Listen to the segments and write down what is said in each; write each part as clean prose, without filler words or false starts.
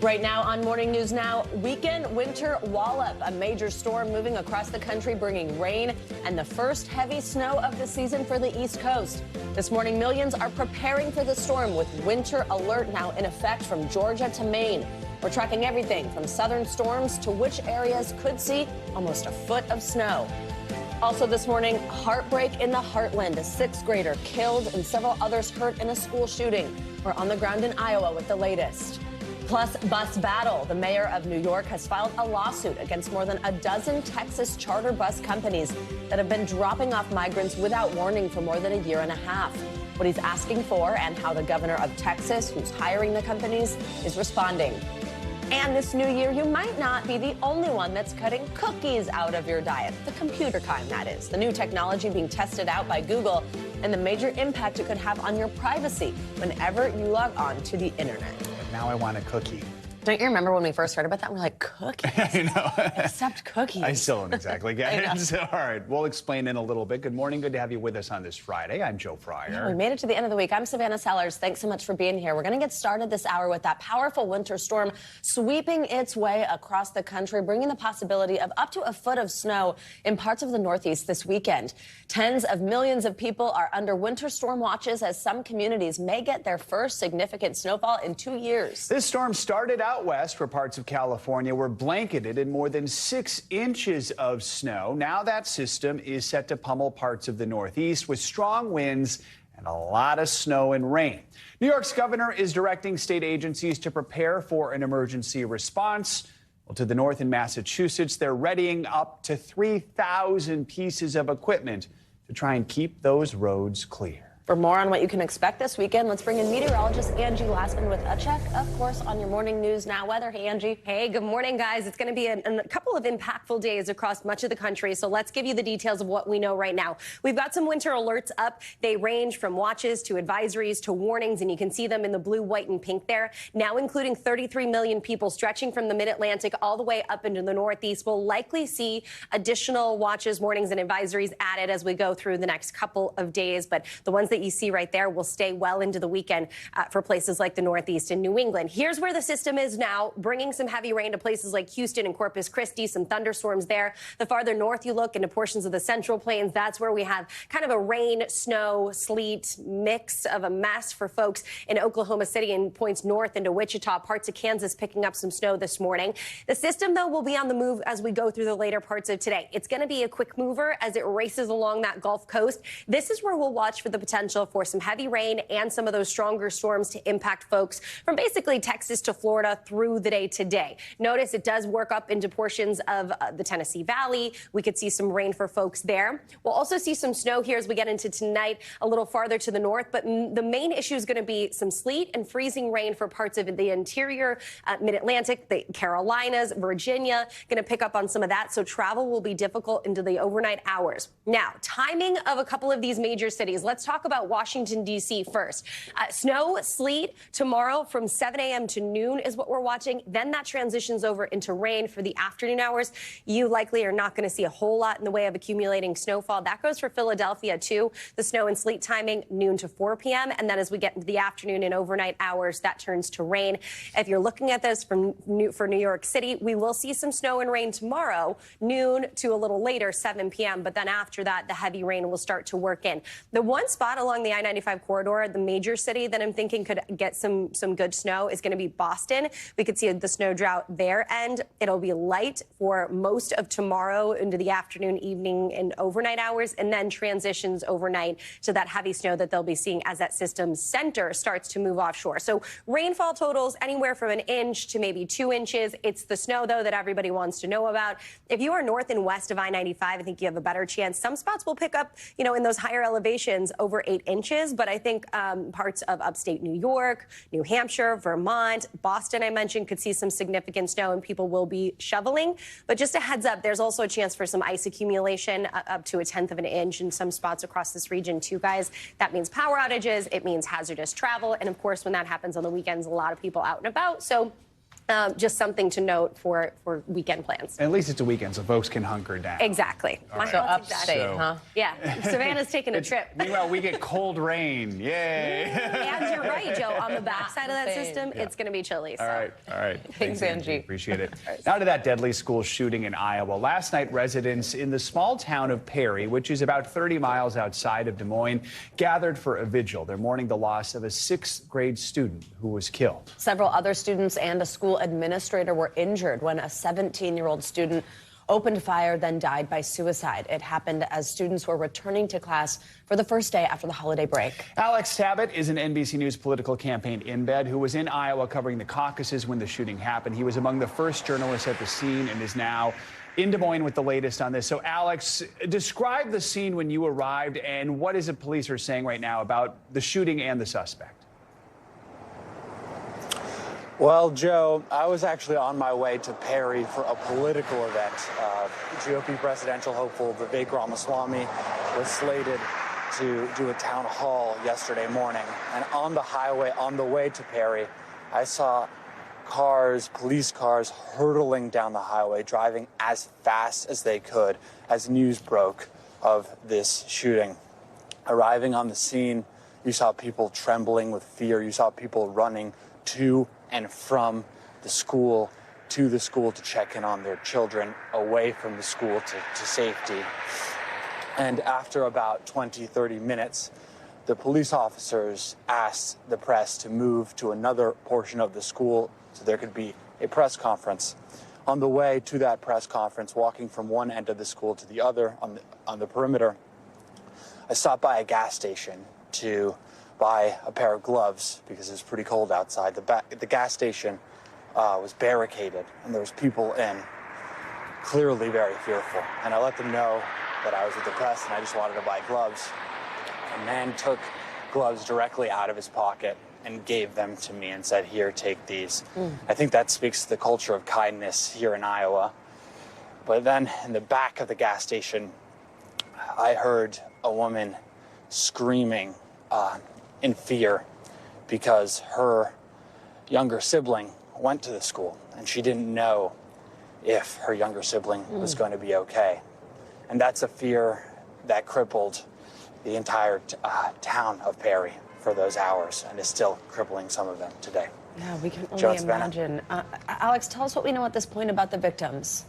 Right now on Morning News Now, weekend winter wallop, a major storm moving across the country, bringing rain and the first heavy snow of the season for the East Coast. This morning, millions are preparing for the storm with winter alert now in effect from Georgia to Maine. We're tracking everything from southern storms to which areas could see almost a foot of snow. Also this morning, heartbreak in the heartland. A sixth grader killed and several others hurt in a school shooting. We're on the ground in Iowa with the latest. Plus, bus battle. The mayor of New York has filed a lawsuit against more than a dozen Texas charter bus companies that have been dropping off migrants without warning for more than a year and a half. What he's asking for and how the governor of Texas, who's hiring the companies, is responding. And this new year, you might not be the only one that's cutting cookies out of your diet. The computer kind, that is. The new technology being tested out by Google and the major impact it could have on your privacy whenever you log on to the internet. Now I want a cookie. Don't you remember when we first heard about that? We're like, cookies? I know. Except cookies. I still don't exactly get it. All right, we'll explain in a little bit. Good morning. Good to have you with us on this Friday. I'm Joe Fryer. Yeah, we made it to the end of the week. I'm Savannah Sellers. Thanks so much for being here. We're going to get started this hour with that powerful winter storm sweeping its way across the country, bringing the possibility of up to a foot of snow in parts of the Northeast this weekend. Tens of millions of people are under winter storm watches as some communities may get their first significant snowfall in 2 years. This storm started out west where parts of California were blanketed in more than 6 inches of snow. Now that system is set to pummel parts of the Northeast with strong winds and a lot of snow and rain. New York's governor is directing state agencies to prepare for an emergency response. Well, to the north in Massachusetts, they're readying up to 3,000 pieces of equipment to try and keep those roads clear. For more on what you can expect this weekend, let's bring in meteorologist Angie Glassman with a check, of course, on your Morning News Now weather. Hey, Angie. Hey, good morning, guys. It's going to be a couple of impactful days across much of the country, so let's give you the details of what we know right now. We've got some winter alerts up. They range from watches to advisories to warnings, and you can see them in the blue, white, and pink there. Now including 33 million people stretching from the mid-Atlantic all the way up into the Northeast. We'll likely see additional watches, warnings, and advisories added as we go through the next couple of days, but the ones that you see right there will stay well into the weekend for places like the Northeast and New England. Here's where the system is now, bringing some heavy rain to places like Houston and Corpus Christi, some thunderstorms there. The farther north you look into portions of the Central Plains, that's where we have kind of a rain, snow, sleet mix of a mess for folks in Oklahoma City and points north into Wichita, parts of Kansas picking up some snow this morning. The system, though, will be on the move as we go through the later parts of today. It's going to be a quick mover as it races along that Gulf Coast. This is where we'll watch for the potential for some heavy rain and some of those stronger storms to impact folks from basically Texas to Florida through the day today. Notice it does work up into portions of the Tennessee Valley. We could see some rain for folks there. We'll also see some snow here as we get into tonight a little farther to the north, but the main issue is going to be some sleet and freezing rain for parts of the interior, mid-Atlantic, the Carolinas, Virginia, going to pick up on some of that, so travel will be difficult into the overnight hours. Now, timing of a couple of these major cities. Let's talk about Washington, D.C. first. Snow, sleet tomorrow from 7 a.m. to noon is what we're watching. Then that transitions over into rain for the afternoon hours. You likely are not going to see a whole lot in the way of accumulating snowfall. That goes for Philadelphia, too. The snow and sleet timing, noon to 4 p.m. And then as we get into the afternoon and overnight hours, that turns to rain. If you're looking at this for New York City, we will see some snow and rain tomorrow, noon to a little later, 7 p.m. But then after that, the heavy rain will start to work in. The one spot along the I-95 corridor, the major city that I'm thinking could get some good snow is going to be Boston. We could see the snow drought there, and it'll be light for most of tomorrow into the afternoon, evening, and overnight hours, and then transitions overnight to that heavy snow that they'll be seeing as that system's center starts to move offshore. So rainfall totals anywhere from an inch to maybe 2 inches. It's the snow, though, that everybody wants to know about. If you are north and west of I-95, I think you have a better chance. Some spots will pick up, in those higher elevations over 8 inches, but I think parts of upstate New York, New Hampshire, Vermont, Boston, I mentioned, could see some significant snow and people will be shoveling. But just a heads up, there's also a chance for some ice accumulation up to 1/10 of an inch in some spots across this region, too, guys. That means power outages. It means hazardous travel. And, of course, when that happens on the weekends, a lot of people out and about. So Just something to note for weekend plans. At least it's a weekend, so folks can hunker down. Exactly. So upstate, huh? Yeah. Savannah's taking a trip. Meanwhile, we get cold rain. Yay! And you're right, Joe. On the backside of that system, it's going to be chilly. So. All right. Thanks, Angie. Appreciate it. Now to that deadly school shooting in Iowa. Last night, residents in the small town of Perry, which is about 30 miles outside of Des Moines, gathered for a vigil. They're mourning the loss of a 6th grade student who was killed. Several other students and a school administrator were injured when a 17-year-old student opened fire, then died by suicide. It happened as students were returning to class for the first day after the holiday break. Alex Tabbitt is an NBC News political campaign embed who was in Iowa covering the caucuses when the shooting happened. He was among the first journalists at the scene and is now in Des Moines with the latest on this. So, Alex, describe the scene when you arrived and what is it police are saying right now about the shooting and the suspect? Well, Joe, I was actually on my way to Perry for a political event. GOP presidential hopeful Vivek Ramaswamy was slated to do a town hall yesterday morning. And on the highway, on the way to Perry, I saw cars, police cars, hurtling down the highway, driving as fast as they could as news broke of this shooting. Arriving on the scene, you saw people trembling with fear. You saw people running to and from the school to the school to check in on their children, away from the school to safety. And after about 20-30 minutes, the police officers asked the press to move to another portion of the school so there could be a press conference. On the way to that press conference, walking from one end of the school to the other on the perimeter, I stopped by a gas station to buy a pair of gloves because it's pretty cold outside. The gas station was barricaded and there was people in, clearly very fearful. And I let them know that I was with the press and I just wanted to buy gloves. A man took gloves directly out of his pocket and gave them to me and said, "Here, take these." I think that speaks to the culture of kindness here in Iowa. But then in the back of the gas station, I heard a woman screaming in fear because her younger sibling went to the school and she didn't know if her younger sibling was going to be okay. And that's a fear that crippled the entire town of Perry for those hours and is still crippling some of them today. Yeah, we can only Joe, imagine. Alex, tell us what we know at this point about the victims.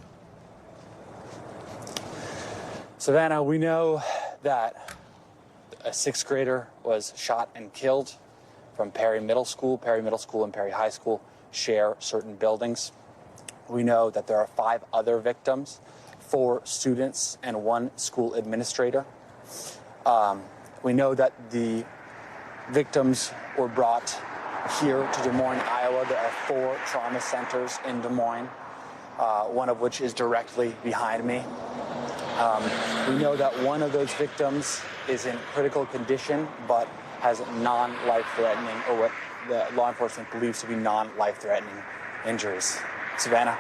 Savannah, we know that a 6th grader was shot and killed from Perry Middle School. Perry Middle School and Perry High School share certain buildings. We know that there are 5 other victims, 4 students and 1 school administrator. We know that the victims were brought here to Des Moines, Iowa. There are 4 trauma centers in Des Moines, one of which is directly behind me. We know that one of those victims is in critical condition, but has non-life-threatening, or what the law enforcement believes to be non-life-threatening injuries. Savannah?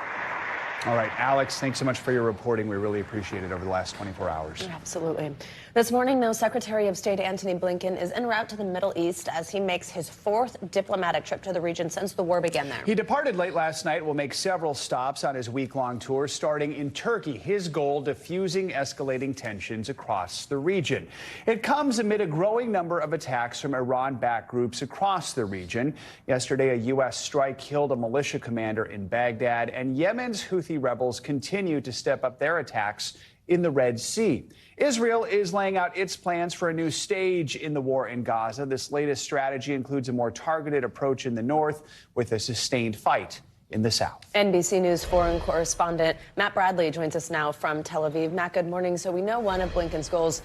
All right, Alex, thanks so much for your reporting. We really appreciate it over the last 24 hours. Absolutely. This morning, though, Secretary of State Antony Blinken is en route to the Middle East as he makes his 4th diplomatic trip to the region since the war began there. He departed late last night, will make several stops on his week-long tour, starting in Turkey. His goal, diffusing escalating tensions across the region. It comes amid a growing number of attacks from Iran-backed groups across the region. Yesterday, a U.S. strike killed a militia commander in Baghdad, and Yemen's Houthi rebels continue to step up their attacks in the Red Sea. Israel is laying out its plans for a new stage in the war in Gaza. This latest strategy includes a more targeted approach in the north with a sustained fight in the south. NBC News foreign correspondent Matt Bradley joins us now from Tel Aviv. Matt, good morning. So we know one of Blinken's goals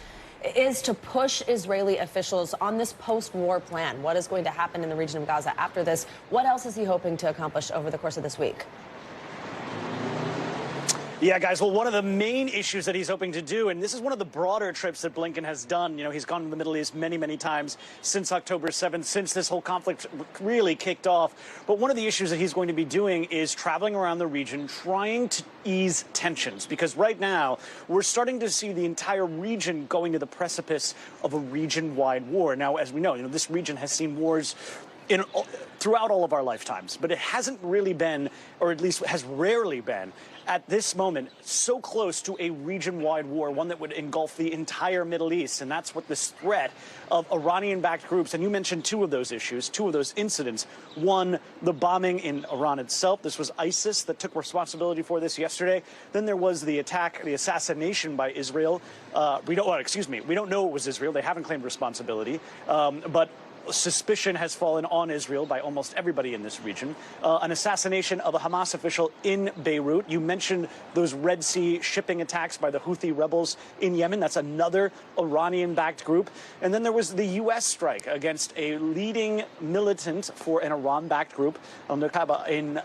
is to push Israeli officials on this post-war plan. What is going to happen in the region of Gaza after this? What else is he hoping to accomplish over the course of this week? Yeah, guys, well, one of the main issues that he's hoping to do, and this is one of the broader trips that Blinken has done, you know, he's gone to the Middle East many, many times since October 7th, since this whole conflict really kicked off. But one of the issues that he's going to be doing is traveling around the region, trying to ease tensions, because right now we're starting to see the entire region going to the precipice of a region-wide war. Now, as we know, this region has seen wars throughout all of our lifetimes, but it hasn't really been, or at least has rarely been, at this moment, so close to a region-wide war, one that would engulf the entire Middle East. And that's what this threat of Iranian-backed groups, and you mentioned two of those issues, two of those incidents. One, the bombing in Iran itself. This was ISIS that took responsibility for this yesterday. Then there was the attack, the assassination by Israel. We don't know it was Israel. They haven't claimed responsibility. But suspicion has fallen on Israel by almost everybody in this region. An assassination of a Hamas official in Beirut. You mentioned those Red Sea shipping attacks by the Houthi rebels in Yemen. That's another Iranian-backed group. And then there was the U.S. strike against a leading militant for an Iran-backed group in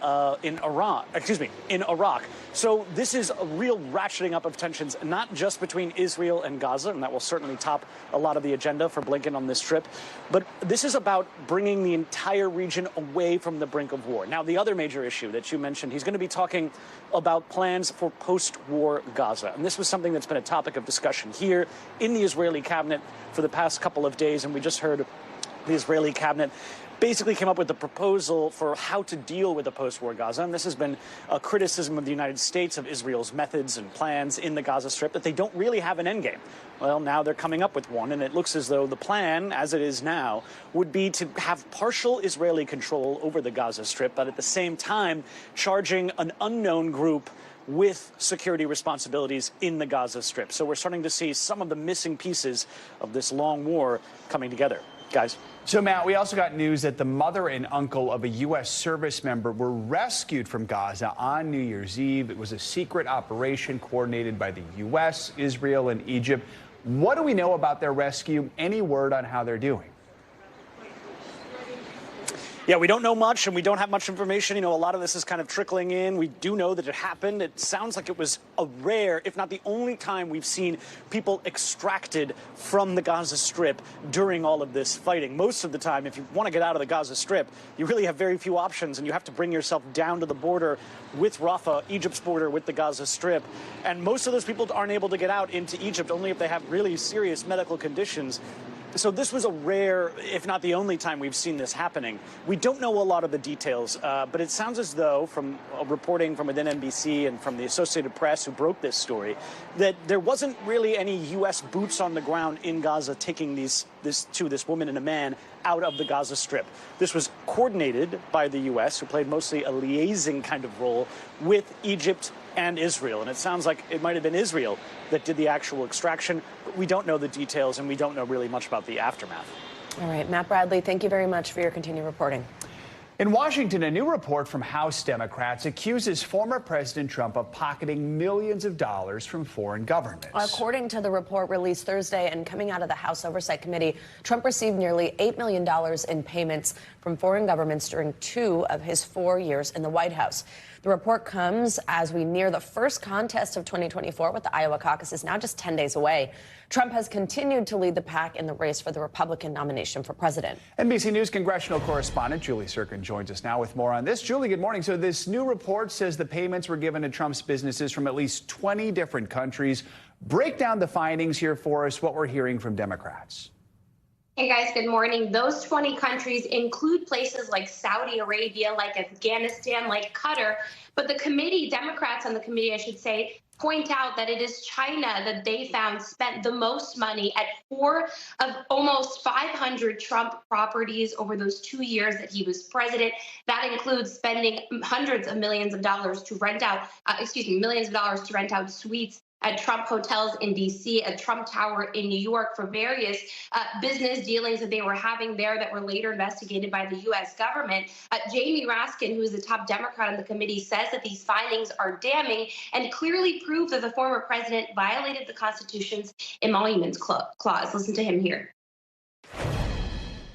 Iraq. So this is a real ratcheting up of tensions, not just between Israel and Gaza, and that will certainly top a lot of the agenda for Blinken on this trip, but this is about bringing the entire region away from the brink of war. Now, the other major issue that you mentioned, he's going to be talking about plans for post-war Gaza. And this was something that's been a topic of discussion here in the Israeli cabinet for the past couple of days. And we just heard the Israeli cabinet basically came up with a proposal for how to deal with the post-war Gaza. And this has been a criticism of the United States of Israel's methods and plans in the Gaza Strip, that they don't really have an endgame. Well, now they're coming up with one, and it looks as though the plan, as it is now, would be to have partial Israeli control over the Gaza Strip, but at the same time charging an unknown group with security responsibilities in the Gaza Strip. So we're starting to see some of the missing pieces of this long war coming together. Guys. So, Matt, we also got news that the mother and uncle of a U.S. service member were rescued from Gaza on New Year's Eve. It was a secret operation coordinated by the U.S., Israel, and Egypt. What do we know about their rescue? Any word on how they're doing? Yeah, we don't know much, and we don't have much information. You know, a lot of this is kind of trickling in. We do know that it happened. It sounds like it was a rare, if not the only time we've seen people extracted from the Gaza Strip during all of this fighting. Most of the time, if you want to get out of the Gaza Strip, you really have very few options, and you have to bring yourself down to the border with Rafah, Egypt's border with the Gaza Strip. And most of those people aren't able to get out into Egypt only if they have really serious medical conditions. So this was a rare, if not the only time we've seen this happening. We don't know a lot of the details, but it sounds as though, from reporting from within NBC and from the Associated Press, who broke this story, that there wasn't really any U.S. boots on the ground in Gaza taking this woman and a man out of the Gaza Strip. This was coordinated by the U.S., who played mostly a liaising kind of role with Egypt and Israel. And it sounds like it might have been Israel that did the actual extraction, but we don't know the details, and we don't know really much about the aftermath. All right, Matt Bradley, thank you very much for your continued reporting. In Washington, a new report from House Democrats accuses former President Trump of pocketing millions of dollars from foreign governments. According to the report released Thursday and coming out of the House Oversight Committee, Trump received nearly $8 million in payments from foreign governments during 2 of his 4 years in the White House. The report comes as we near the first contest of 2024, with the Iowa caucuses now just 10 days away. Trump has continued to lead the pack in the race for the Republican nomination for president. NBC News congressional correspondent Julie Sirkin joins us now with more on this. Julie, good morning. So this new report says the payments were given to Trump's businesses from at least 20 different countries. Break down the findings here for us, what we're hearing from Democrats. Hey guys, good morning. Those 20 countries include places like Saudi Arabia, like Afghanistan, like Qatar. But the committee, Democrats on the committee, I should say, point out that it is China that they found spent the most money at 4 of almost 500 Trump properties over those 2 years that he was president. That includes spending hundreds of millions of dollars to rent out, millions of dollars to rent out suites at Trump hotels in D.C., at Trump Tower in New York, for various business dealings that they were having there that were later investigated by the U.S. government. Jamie Raskin, who is the top Democrat on the committee, says that these findings are damning and clearly prove that the former president violated the Constitution's emoluments clause. Listen to him here.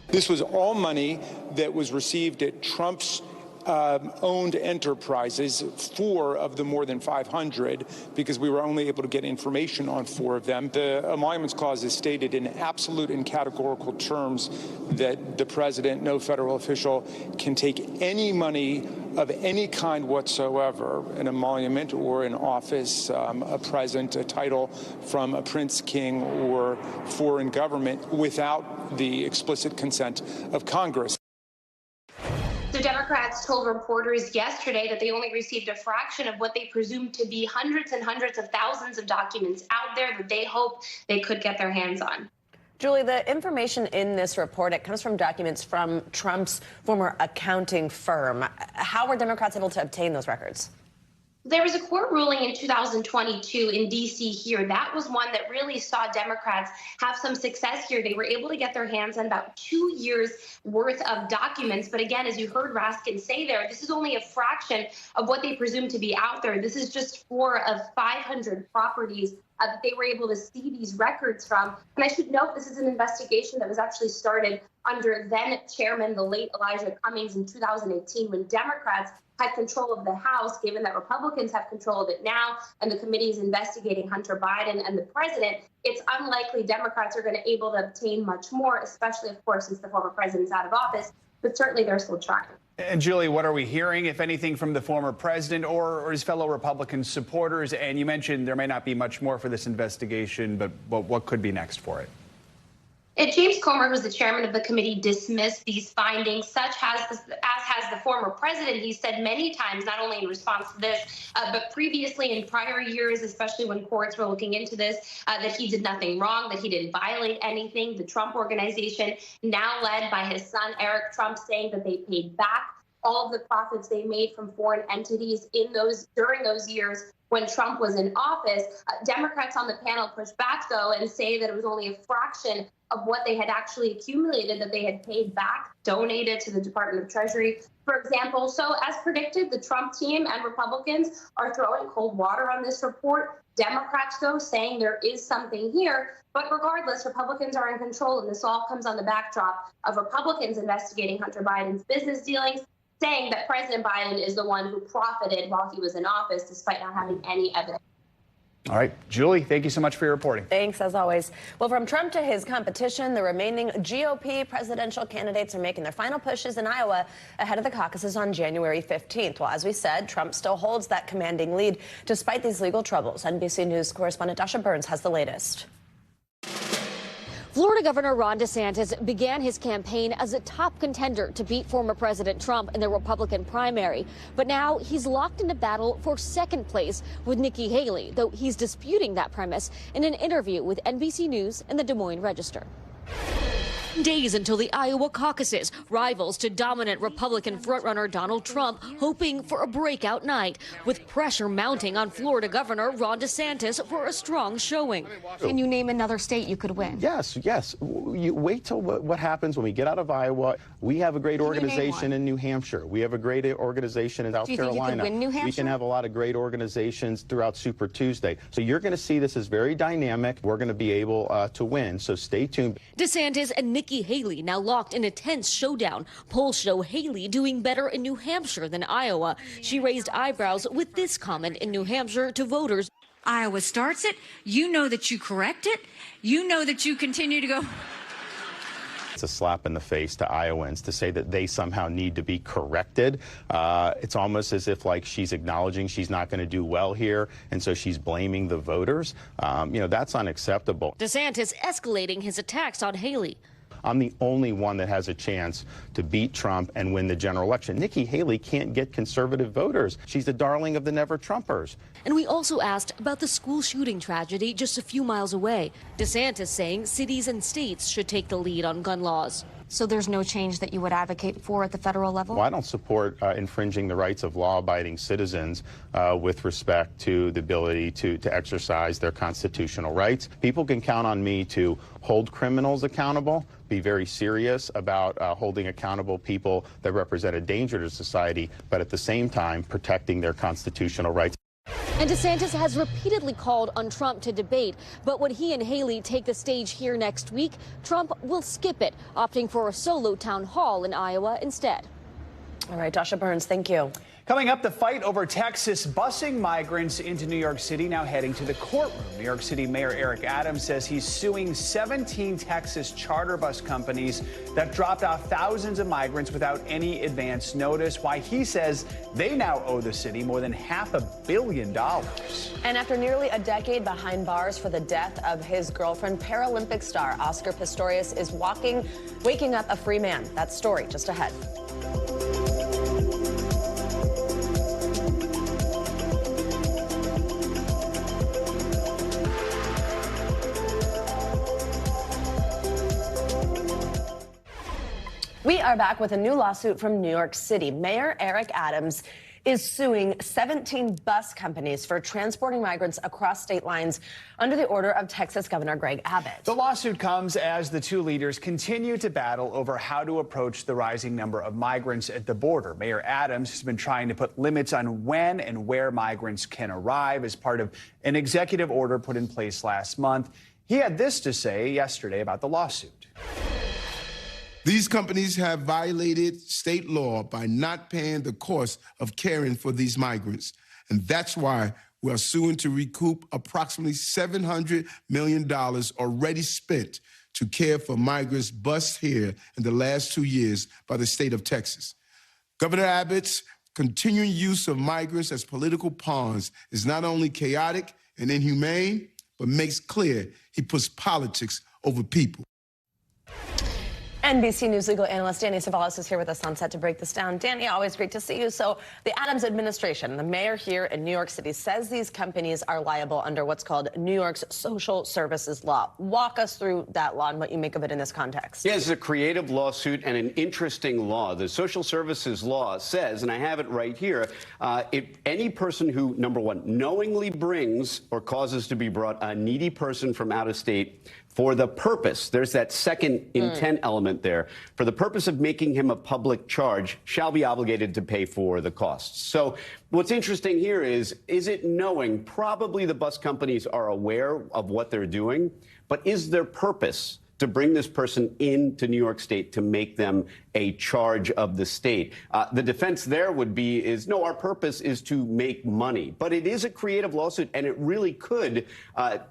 This was all money that was received at Trump's owned enterprises, 4 of the more than 500, because we were only able to get information on 4 of them. The emoluments clause is stated in absolute and categorical terms that the president, no federal official, can take any money of any kind whatsoever, an emolument or an office, a present, a title from a prince, king, or foreign government, without the explicit consent of Congress. So Democrats told reporters yesterday that they only received a fraction of what they presumed to be hundreds and hundreds of thousands of documents out there that they hope they could get their hands on. Julie, the information in this report, it comes from documents from Trump's former accounting firm. How were Democrats able to obtain those records? There was a court ruling in 2022 in D.C. here. That was one that really saw Democrats have some success here. They were able to get their hands on about 2 years worth of documents. But again, as you heard Raskin say there, this is only a fraction of what they presume to be out there. This is just 4 of 500 properties that they were able to see these records from. And I should note this is an investigation that was actually started under then chairman, the late Elijah Cummings, in 2018 when Democrats had control of the House, given that Republicans have control of it now, and the committee is investigating Hunter Biden and the president. It's unlikely Democrats are going to be able to obtain much more, especially, of course, since the former president's out of office, but certainly they're still trying. And Julie, what are we hearing, if anything, from the former president or his fellow Republican supporters? And you mentioned there may not be much more for this investigation, but what could be next for it? James Comer, who's the chairman of the committee, dismissed these findings, as has the former president. He said many times, not only in response to this, but previously in prior years, especially when courts were looking into this, that he did nothing wrong, that he didn't violate anything. The Trump Organization, now led by his son, Eric Trump, saying that they paid back all of the profits they made from foreign entities during those years when Trump was in office. Democrats on the panel pushed back, though, and say that it was only a fraction of what they had actually accumulated that they had paid back, donated to the Department of Treasury, for example. So as predicted, the Trump team and Republicans are throwing cold water on this report. Democrats, though, saying there is something here. But regardless, Republicans are in control, and this all comes on the backdrop of Republicans investigating Hunter Biden's business dealings, saying that President Biden is the one who profited while he was in office, despite not having any evidence. All right, Julie, thank you so much for your reporting. Thanks, as always. Well, from Trump to his competition, the remaining GOP presidential candidates are making their final pushes in Iowa ahead of the caucuses on January 15th. Well, as we said, Trump still holds that commanding lead despite these legal troubles. NBC News correspondent Dasha Burns has the latest. Florida Governor Ron DeSantis began his campaign as a top contender to beat former President Trump in the Republican primary. But now he's locked into battle for second place with Nikki Haley, though he's disputing that premise in an interview with NBC News and the Des Moines Register. Days until the Iowa caucuses, rivals to dominant Republican frontrunner Donald Trump hoping for a breakout night, with pressure mounting on Florida Governor Ron DeSantis for a strong showing. Can you name another state you could win? Yes. You wait till what happens when we get out of Iowa. We have a great organization in New Hampshire. We have a great organization in South Carolina. Do you think you could win New Hampshire? We can have a lot of great organizations throughout Super Tuesday. So you're going to see this is very dynamic. We're going to be able to win. So stay tuned. DeSantis and Nikki Haley now locked in a tense showdown. Polls show Haley doing better in New Hampshire than Iowa. She raised eyebrows with this comment in New Hampshire to voters. Iowa starts it. You know that you correct it. You know that you continue to go. It's a slap in the face to Iowans to say that they somehow need to be corrected. It's almost as if like she's acknowledging she's not going to do well here, and so she's blaming the voters. That's unacceptable. DeSantis escalating his attacks on Haley. I'm the only one that has a chance to beat Trump and win the general election. Nikki Haley can't get conservative voters. She's the darling of the never-Trumpers. And we also asked about the school shooting tragedy just a few miles away. DeSantis saying cities and states should take the lead on gun laws. So there's no change that you would advocate for at the federal level? Well, I don't support infringing the rights of law-abiding citizens with respect to the ability to exercise their constitutional rights. People can count on me to hold criminals accountable, be very serious about holding accountable people that represent a danger to society, but at the same time protecting their constitutional rights. And DeSantis has repeatedly called on Trump to debate, but when he and Haley take the stage here next week, Trump will skip it, opting for a solo town hall in Iowa instead. All right, Dasha Burns, thank you. Coming up, the fight over Texas busing migrants into New York City now heading to the courtroom. New York City Mayor Eric Adams says he's suing 17 Texas charter bus companies that dropped off thousands of migrants without any advance notice, why he says they now owe the city more than $500 million. And after nearly a decade behind bars for the death of his girlfriend, Paralympic star Oscar Pistorius is waking up a free man. That story just ahead. are back with a new lawsuit from New York City. Mayor Eric Adams is suing 17 bus companies for transporting migrants across state lines under the order of Texas Governor Greg Abbott. The lawsuit comes as the two leaders continue to battle over how to approach the rising number of migrants at the border. Mayor Adams has been trying to put limits on when and where migrants can arrive as part of an executive order put in place last month. He had this to say yesterday about the lawsuit. These companies have violated state law by not paying the cost of caring for these migrants. And that's why we are suing to recoup approximately $700 million already spent to care for migrants bused here in the last 2 years by the state of Texas. Governor Abbott's continuing use of migrants as political pawns is not only chaotic and inhumane, but makes clear he puts politics over people. NBC News legal analyst Danny Savalas is here with us on set to break this down. Danny, always great to see you. So the Adams administration, the mayor here in New York City, says these companies are liable under what's called New York's social services law. Walk us through that law and what you make of it in this context. Yeah, it's a creative lawsuit and an interesting law. The social services law says, and I have it right here, any person who, number one, knowingly brings or causes to be brought a needy person from out of state for the purpose, there's that second intent element there, for the purpose of making him a public charge, shall be obligated to pay for the costs. So what's interesting here is it knowing? Probably the bus companies are aware of what they're doing, but is their purpose to bring this person into New York State to make them a charge of the state? The defense there would be no, our purpose is to make money. But it is a creative lawsuit, and it really could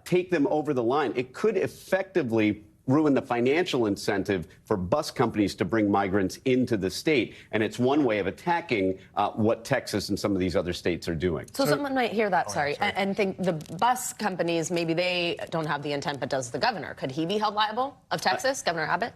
take them over the line. It could effectively ruin the financial incentive for bus companies to bring migrants into the state. And it's one way of attacking what Texas and some of these other states are doing. So someone might hear that, and think the bus companies, maybe they don't have the intent, but does the governor? Could he be held liable of Texas, Governor Abbott?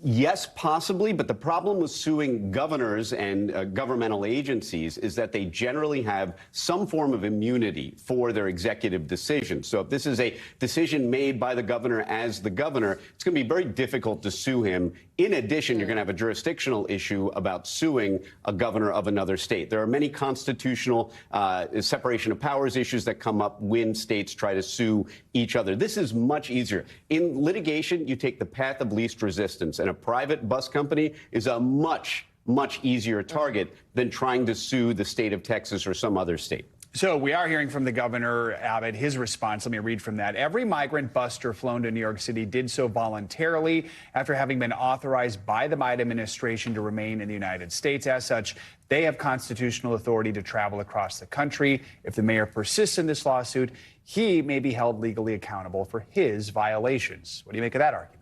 Yes, possibly. But the problem with suing governors and governmental agencies is that they generally have some form of immunity for their executive decisions. So if this is a decision made by the governor as the governor, it's going to be very difficult to sue him. In addition, you're going to have a jurisdictional issue about suing a governor of another state. There are many constitutional separation of powers issues that come up when states try to sue each other. This is much easier. In litigation, you take the path of least resistance, and a private bus company is a much easier target than trying to sue the state of Texas or some other state. So we are hearing from the governor, Abbott, his response. Let me read from that. Every migrant buster flown to New York City did so voluntarily after having been authorized by the Biden administration to remain in the United States. As such, they have constitutional authority to travel across the country. If the mayor persists in this lawsuit, he may be held legally accountable for his violations. What do you make of that argument?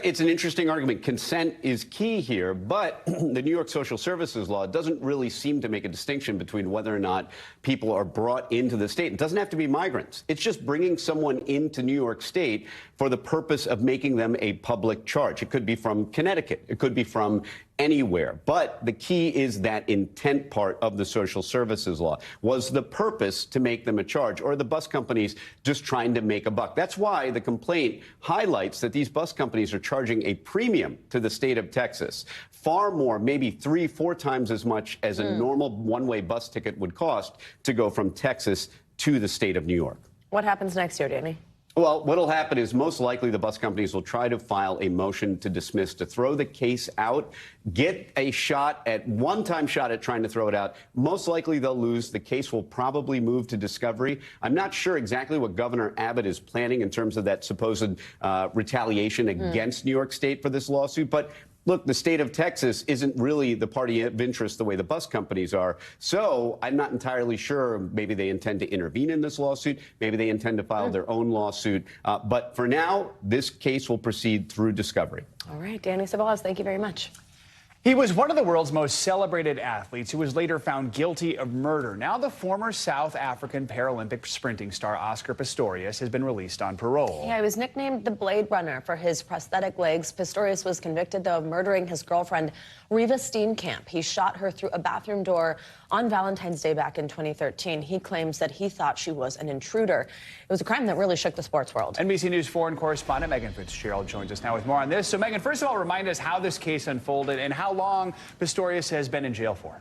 It's an interesting argument. Consent is key here, but the New York social services law doesn't really seem to make a distinction between whether or not people are brought into the state. It doesn't have to be migrants. It's just bringing someone into New York State for the purpose of making them a public charge. It could be from Connecticut. It could be from anywhere. But the key is that intent part of the social services law. Was the purpose to make them a charge, or are the bus companies just trying to make a buck? That's why the complaint highlights that these bus companies are charging a premium to the state of Texas. Far more, maybe 3-4 times as much as a normal one-way bus ticket would cost to go from Texas to the state of New York. What happens next year, Danny? Well, what'll happen is most likely the bus companies will try to file a motion to dismiss, to throw the case out, get a one-time shot at trying to throw it out. Most likely they'll lose. The case will probably move to discovery. I'm not sure exactly what Governor Abbott is planning in terms of that supposed retaliation against New York State for this lawsuit, but look, the state of Texas isn't really the party of interest the way the bus companies are. So I'm not entirely sure. Maybe they intend to intervene in this lawsuit. Maybe they intend to file their own lawsuit. But for now, this case will proceed through discovery. All right, Danny Savalas, thank you very much. He was one of the world's most celebrated athletes who was later found guilty of murder. Now the former South African Paralympic sprinting star Oscar Pistorius has been released on parole. Yeah, he was nicknamed the Blade Runner for his prosthetic legs. Pistorius was convicted, though, of murdering his girlfriend, Reva Steenkamp. He shot her through a bathroom door on Valentine's Day back in 2013. He claims that he thought she was an intruder. It was a crime that really shook the sports world. NBC News foreign correspondent Megan Fitzgerald joins us now with more on this. So, Megan, first of all, remind us how this case unfolded and how how long Pistorius has been in jail for.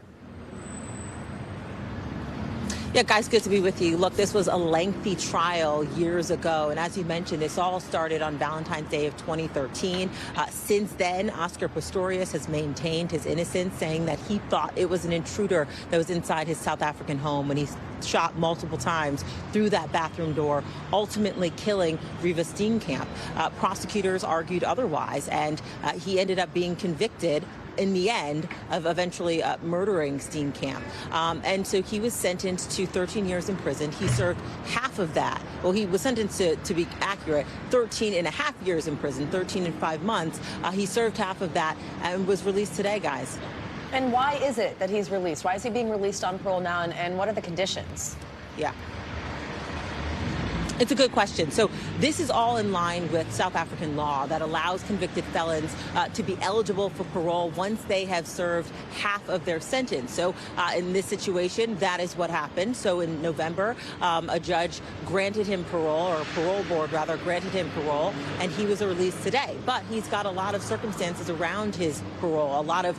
Yeah, guys, good to be with you. Look, this was a lengthy trial years ago. And as you mentioned, this all started on Valentine's Day of 2013. Since then, Oscar Pistorius has maintained his innocence, saying that he thought it was an intruder that was inside his South African home when he shot multiple times through that bathroom door, ultimately killing Riva Steenkamp. Prosecutors argued otherwise, and he ended up being convicted in the end of eventually murdering Steenkamp. And so he was sentenced to 13 years in prison. He served half of that. Well, he was sentenced to be accurate, 13 and a half years in prison, 13 and 5 months. He served half of that and was released today, guys. And why is it that he's released? Why is he being released on parole now, and what are the conditions? Yeah. It's a good question. So this is all in line with South African law that allows convicted felons to be eligible for parole once they have served half of their sentence. So in this situation, that is what happened. So in November, a judge granted him parole, or a parole board rather granted him parole, and he was released today. But he's got a lot of circumstances around his parole, a lot of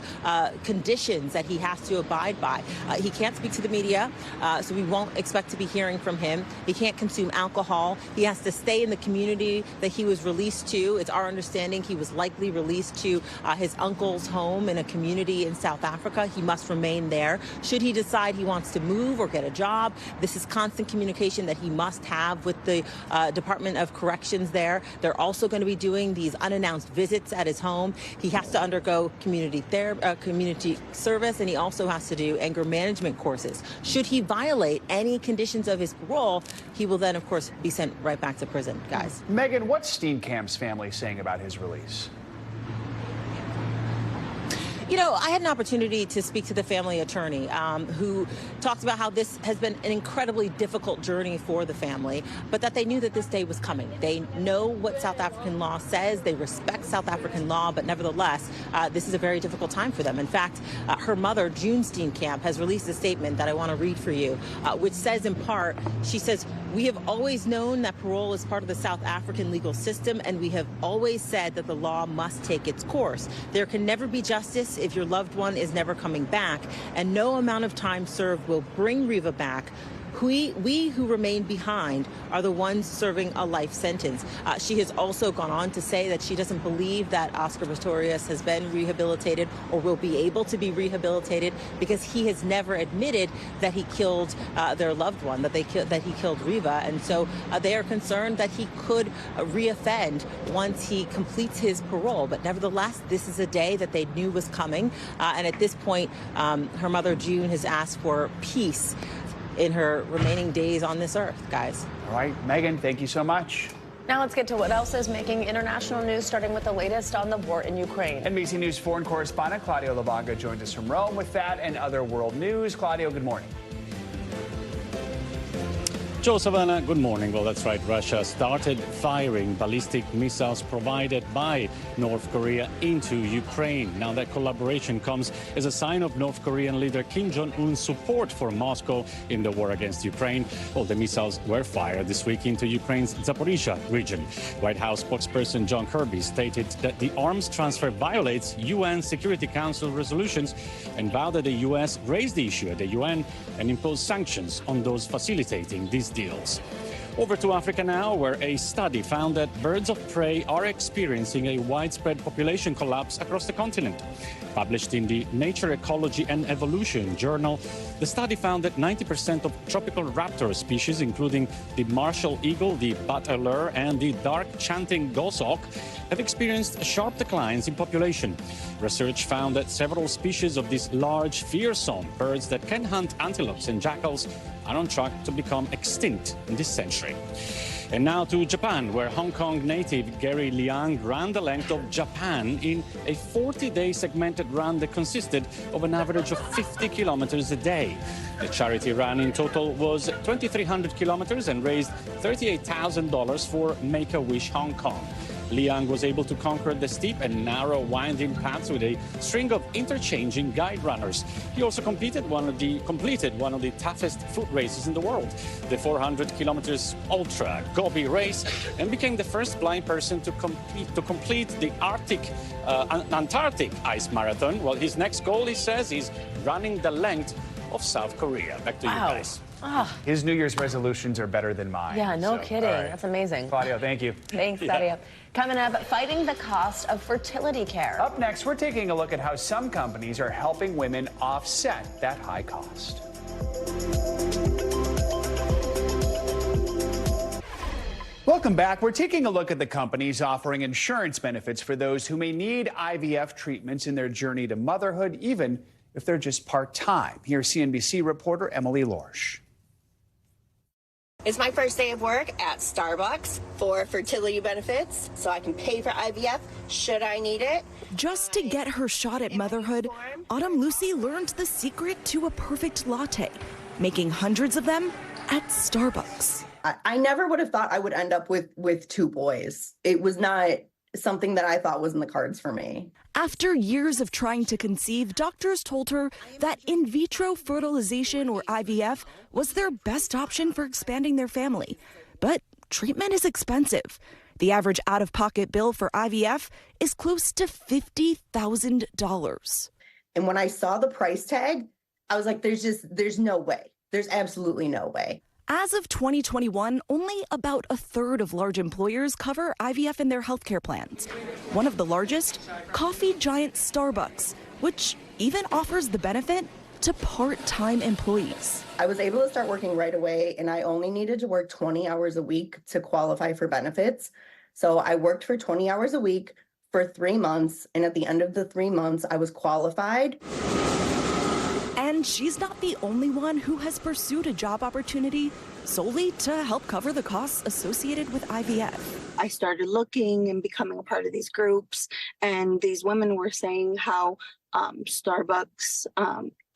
conditions that he has to abide by. He can't speak to the media, so we won't expect to be hearing from him. He can't consume alcohol. He has to stay in the community that he was released to. It's our understanding he was likely released to his uncle's home in a community in South Africa. He must remain there. Should he decide he wants to move or get a job, this is constant communication that he must have with the Department of Corrections there. They're also going to be doing these unannounced visits at his home. He has to undergo community service, and he also has to do anger management courses. Should he violate any conditions of his parole, he will then, of course, be sent right back to prison, guys. Megan, what's Steenkamp's family saying about his release? You know, I had an opportunity to speak to the family attorney who talked about how this has been an incredibly difficult journey for the family, but that they knew that this day was coming. They know what South African law says. They respect South African law, but nevertheless, this is a very difficult time for them. In fact, her mother, June Steenkamp, has released a statement that I want to read for you, which says in part, she says, "We have always known that parole is part of the South African legal system, and we have always said that the law must take its course. There can never be justice if your loved one is never coming back, and no amount of time served will bring Riva back. We who remain behind are the ones serving a life sentence." She has also gone on to say that she doesn't believe that Oscar Pistorius has been rehabilitated or will be able to be rehabilitated because he has never admitted that he killed their loved one, that he killed Riva. And so they are concerned that he could reoffend once he completes his parole. But nevertheless, this is a day that they knew was coming. And at this point, her mother, June, has asked for peace in her remaining days on this earth, guys. All right, Megan, thank you so much. Now let's get to what else is making international news, starting with the latest on the war in Ukraine. NBC News foreign correspondent Claudio Lavaga joins us from Rome with that and other world news. Claudio, good morning. Joe, Savannah, good morning. Well, that's right. Russia started firing ballistic missiles provided by North Korea into Ukraine. Now, that collaboration comes as a sign of North Korean leader Kim Jong-un's support for Moscow in the war against Ukraine. Well, the missiles were fired this week into Ukraine's Zaporizhia region. White House spokesperson John Kirby stated that the arms transfer violates UN Security Council resolutions and vowed that the U.S. raise the issue at the UN and impose sanctions on those facilitating these deals. Over to Africa now, where a study found that birds of prey are experiencing a widespread population collapse across the continent. Published in the Nature Ecology and Evolution journal, the study found that 90% of tropical raptor species, including the martial eagle, the bat-allure, and the dark-chanting goshawk, have experienced sharp declines in population. Research found that several species of these large, fearsome birds that can hunt antelopes and jackals are on track to become extinct in this century. And now to Japan, where Hong Kong native Gary Liang ran the length of Japan in a 40-day segmented run that consisted of an average of 50 kilometers a day. The charity run in total was 2,300 kilometers and raised $38,000 for Make-A-Wish Hong Kong. Liang was able to conquer the steep and narrow winding paths with a string of interchanging guide runners. He also completed one of the toughest foot races in the world, the 400 kilometers ultra Gobi race, and became the first blind person to complete the Antarctic ice marathon. Well, his next goal, he says, is running the length of South Korea. Back to you guys. His New Year's resolutions are better than mine. Yeah, no so, kidding. right. That's amazing. Claudio, thank you. Thanks, Claudio. Coming up, fighting the cost of fertility care. Up next, we're taking a look at how some companies are helping women offset that high cost. Welcome back. We're taking a look at the companies offering insurance benefits for those who may need IVF treatments in their journey to motherhood, even if they're just part-time. Here's CNBC reporter Emily Lorsch. It's my first day of work at Starbucks for fertility benefits, so I can pay for IVF should I need it. Just to get her shot at motherhood, Autumn Lucy learned the secret to a perfect latte, making hundreds of them at Starbucks. I never would have thought I would end up with two boys. It was not something that I thought was in the cards for me. After years of trying to conceive, doctors told her that in vitro fertilization, or IVF, was their best option for expanding their family. But treatment is expensive. The average out-of-pocket bill for IVF is close to $50,000. And when I saw the price tag, I was like, there's no way. There's absolutely no way. As of 2021, only about a third of large employers cover IVF in their healthcare plans. One of the largest, coffee giant Starbucks, which even offers the benefit to part-time employees. I was able to start working right away, and I only needed to work 20 hours a week to qualify for benefits. So I worked for 20 hours a week for 3 months, and at the end of the 3 months, I was qualified. And she's not the only one who has pursued a job opportunity solely to help cover the costs associated with IVF. I started looking and becoming a part of these groups, and these women were saying how Starbucks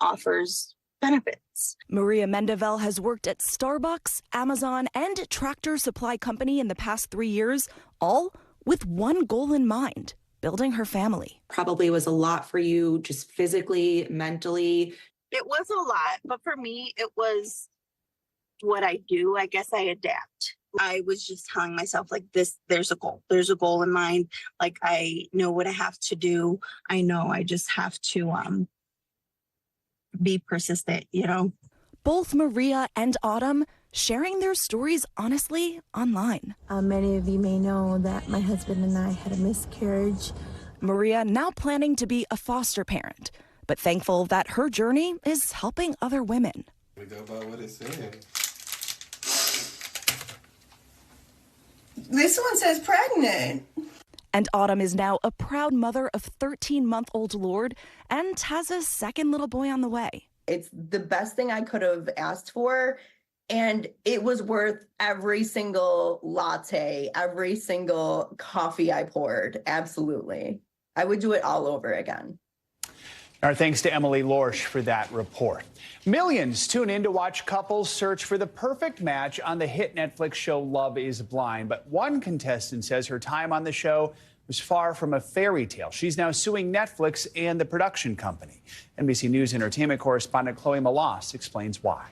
offers benefits. Maria Mendevel has worked at Starbucks, Amazon, and Tractor Supply Company in the past 3 years, all with one goal in mind: building her family. Probably was a lot for you, just physically, mentally. It was a lot, but for me, it was what I do. I guess I adapt. I was just telling myself, like, there's a goal. There's a goal in mind. Like, I know what I have to do. I know I just have to be persistent, you know? Both Maria and Autumn sharing their stories honestly online. Many of you may know that my husband and I had a miscarriage. Maria now planning to be a foster parent, but thankful that her journey is helping other women. We go by what it said. This one says pregnant. And Autumn is now a proud mother of 13-month-old Lord and has a second little boy on the way. It's the best thing I could have asked for, and it was worth every single latte, every single coffee I poured. Absolutely. I would do it all over again. Our thanks to Emily Lorsch for that report. Millions tune in to watch couples search for the perfect match on the hit Netflix show Love is Blind. But one contestant says her time on the show was far from a fairy tale. She's now suing Netflix and the production company. NBC News entertainment correspondent Chloe Malas explains why.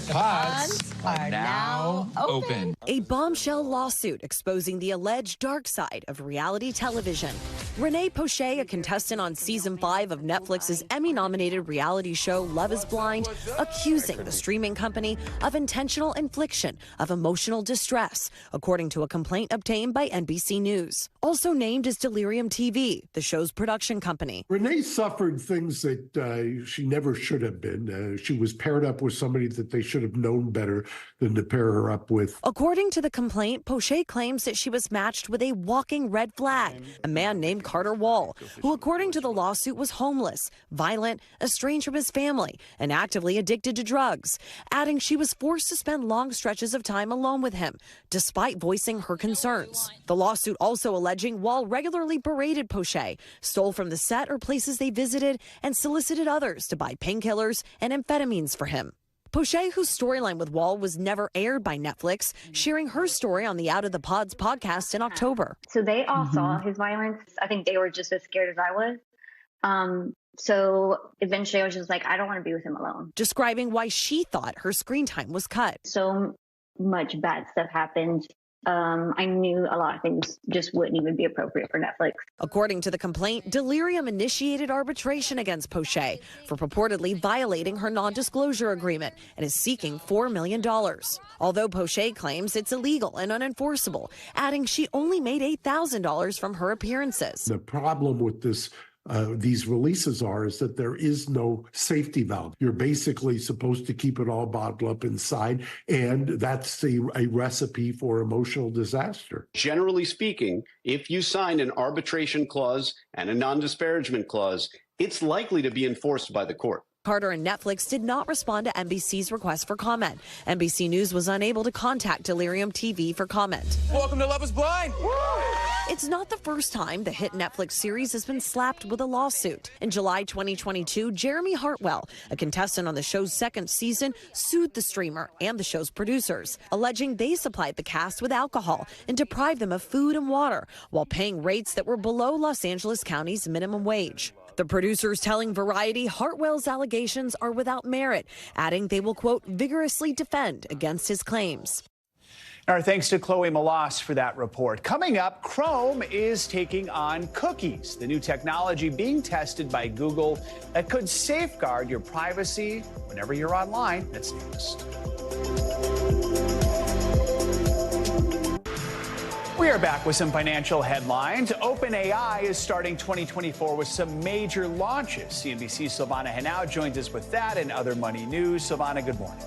Pods are now open. A bombshell lawsuit exposing the alleged dark side of reality television. Renee Poche, a contestant on season 5 of Netflix's Emmy-nominated reality show Love is Blind, accusing the streaming company of intentional infliction of emotional distress, according to a complaint obtained by NBC News. Also named is Delirium TV, the show's production company. Renee suffered things that she never should have been. She was paired up with somebody that they should have known better than to pair her up with. According to the complaint, Poche claims that she was matched with a walking red flag, a man named Carter Wall, who, according to the lawsuit, was homeless, violent, estranged from his family, and actively addicted to drugs, adding she was forced to spend long stretches of time alone with him, despite voicing her concerns. The lawsuit also alleging Wall regularly berated Poche, stole from the set or places they visited, and solicited others to buy painkillers and amphetamines for him. Poche, whose storyline with Wall was never aired by Netflix, sharing her story on the Out of the Pods podcast in October. So they all saw his violence. I think they were just as scared as I was. So eventually I was just like, I don't want to be with him alone. Describing why she thought her screen time was cut. So much bad stuff happened. I knew a lot of things just wouldn't even be appropriate for Netflix. According to the complaint, Delirium initiated arbitration against Poche for purportedly violating her non-disclosure agreement and is seeking $4 million. Although Poche claims it's illegal and unenforceable, adding she only made $8,000 from her appearances. The problem with these releases is that there is no safety valve. You're basically supposed to keep it all bottled up inside, and that's a recipe for emotional disaster. Generally speaking, if you sign an arbitration clause and a non-disparagement clause, it's likely to be enforced by the court. Carter and Netflix did not respond to NBC's request for comment. NBC News was unable to contact Delirium TV for comment. Welcome to Love is Blind. It's not the first time the hit Netflix series has been slapped with a lawsuit. In July 2022, Jeremy Hartwell, a contestant on the show's second season, sued the streamer and the show's producers, alleging they supplied the cast with alcohol and deprived them of food and water while paying rates that were below Los Angeles County's minimum wage. The producers telling Variety Hartwell's allegations are without merit, adding they will, quote, vigorously defend against his claims. Our thanks to Chloe Malas for that report. Coming up, Chrome is taking on cookies, the new technology being tested by Google that could safeguard your privacy whenever you're online. That's next. We are back with some financial headlines. OpenAI is starting 2024 with some major launches. CNBC's Silvana Henao joins us with that and other money news. Silvana, good morning.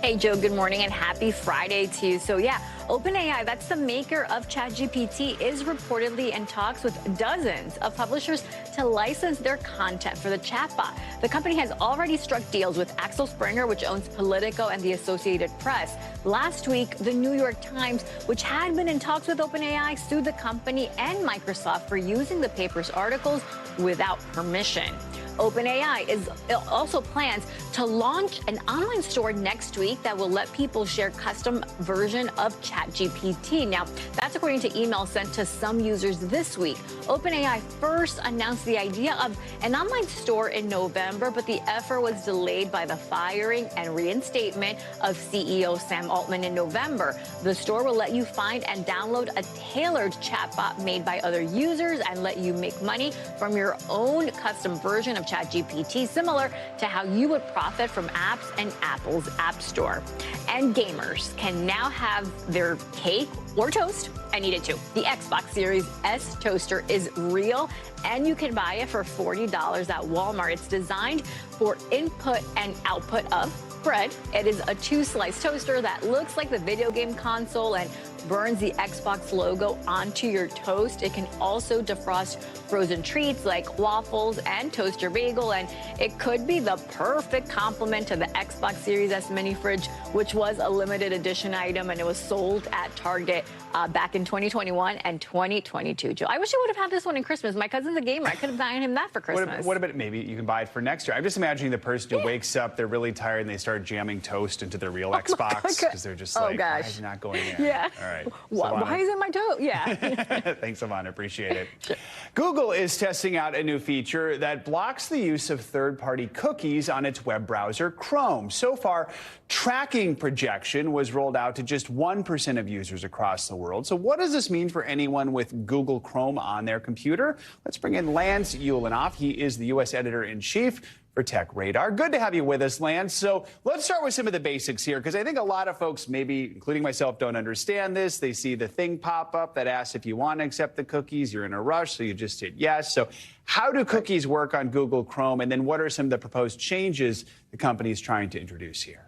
Hey, Joe, good morning and happy Friday to you. So, yeah, OpenAI, that's the maker of ChatGPT, is reportedly in talks with dozens of publishers to license their content for the chatbot. The company has already struck deals with Axel Springer, which owns Politico, and the Associated Press. Last week, the New York Times, which had been in talks with OpenAI, sued the company and Microsoft for using the paper's articles without permission. OpenAI also plans to launch an online store next week that will let people share custom version of ChatGPT. Now, that's according to emails sent to some users this week. OpenAI first announced the idea of an online store in November, but the effort was delayed by the firing and reinstatement of CEO Sam Altman in November. The store will let you find and download a tailored chatbot made by other users and let you make money from your own custom version of ChatGPT, similar to how you would profit from apps and Apple's App Store. And gamers can now have their cake or toast and eat it too. The Xbox Series S toaster is real, and you can buy it for $40 at Walmart. It's designed for input and output of bread. It is a two-slice toaster that looks like the video game console and burns the Xbox logo onto your toast. It can also defrost frozen treats like waffles and toast your bagel, and it could be the perfect complement to the Xbox Series S mini fridge, which was a limited edition item, and it was sold at Target back in 2021 and 2022. Joe, I wish I would have had this one in Christmas. My cousin's a gamer. I could have gotten him that for Christmas. What about maybe you can buy it for next year? I'm just imagining the person who wakes up, they're really tired, and they start jamming toast into their real Xbox because they're just like, why is it not going in? Yeah. All right. Why is it my toe? Yeah. Thanks, Savannah. Appreciate it. Sure. Google is testing out a new feature that blocks the use of third-party cookies on its web browser, Chrome. So far, tracking projection was rolled out to just 1% of users across the world. So what does this mean for anyone with Google Chrome on their computer? Let's bring in Lance Ulanoff. He is the U.S. editor-in-chief for Tech Radar. Good to have you with us, Lance. So let's start with some of the basics here, because I think a lot of folks, maybe including myself, don't understand this. They see the thing pop up that asks if you want to accept the cookies. You're in a rush, so you just hit yes. So how do cookies work on Google Chrome? And then what are some of the proposed changes the company is trying to introduce here?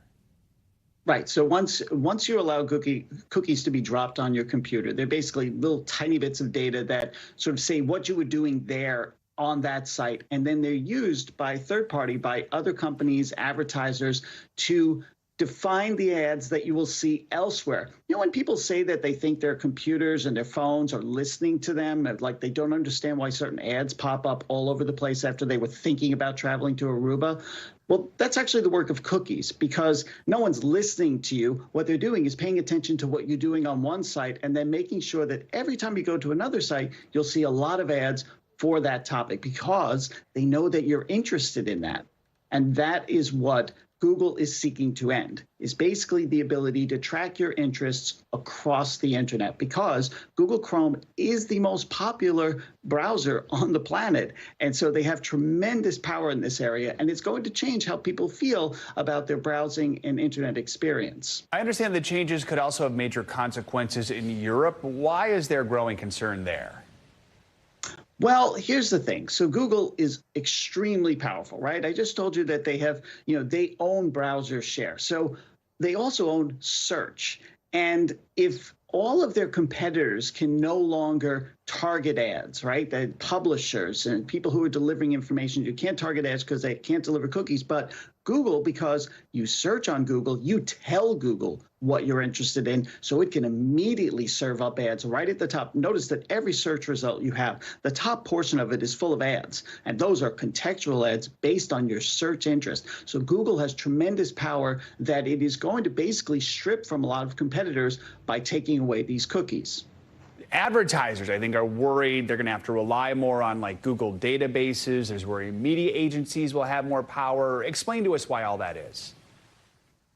Right. So once you allow cookies to be dropped on your computer, they're basically little tiny bits of data that sort of say what you were doing there on that site, and then they're used by by other companies, advertisers, to define the ads that you will see elsewhere. You know, when people say that they think their computers and their phones are listening to them, like they don't understand why certain ads pop up all over the place after they were thinking about traveling to Aruba, Well, that's actually the work of cookies, because no one's listening to you. What they're doing is paying attention to what you're doing on one site and then making sure that every time you go to another site, you'll see a lot of ads for that topic because they know that you're interested in that. And that is what Google is seeking to end, is basically the ability to track your interests across the internet, because Google Chrome is the most popular browser on the planet. And so they have tremendous power in this area, and it's going to change how people feel about their browsing and internet experience. I understand the changes could also have major consequences in Europe. Why is there growing concern there? Well, here's the thing. So Google is extremely powerful, right? I just told you that they have, they own browser share. So they also own search. And if all of their competitors can no longer target ads, right? The publishers and people who are delivering information, you can't target ads because they can't deliver cookies. But Google, because you search on Google, you tell Google what you're interested in, so it can immediately serve up ads right at the top. Notice that every search result you have, the top portion of it is full of ads, and those are contextual ads based on your search interest. So Google has tremendous power that it is going to basically strip from a lot of competitors by taking away these cookies. Advertisers, I think, are worried they're going to have to rely more on Google databases. There's worry media agencies will have more power. Explain to us why all that is.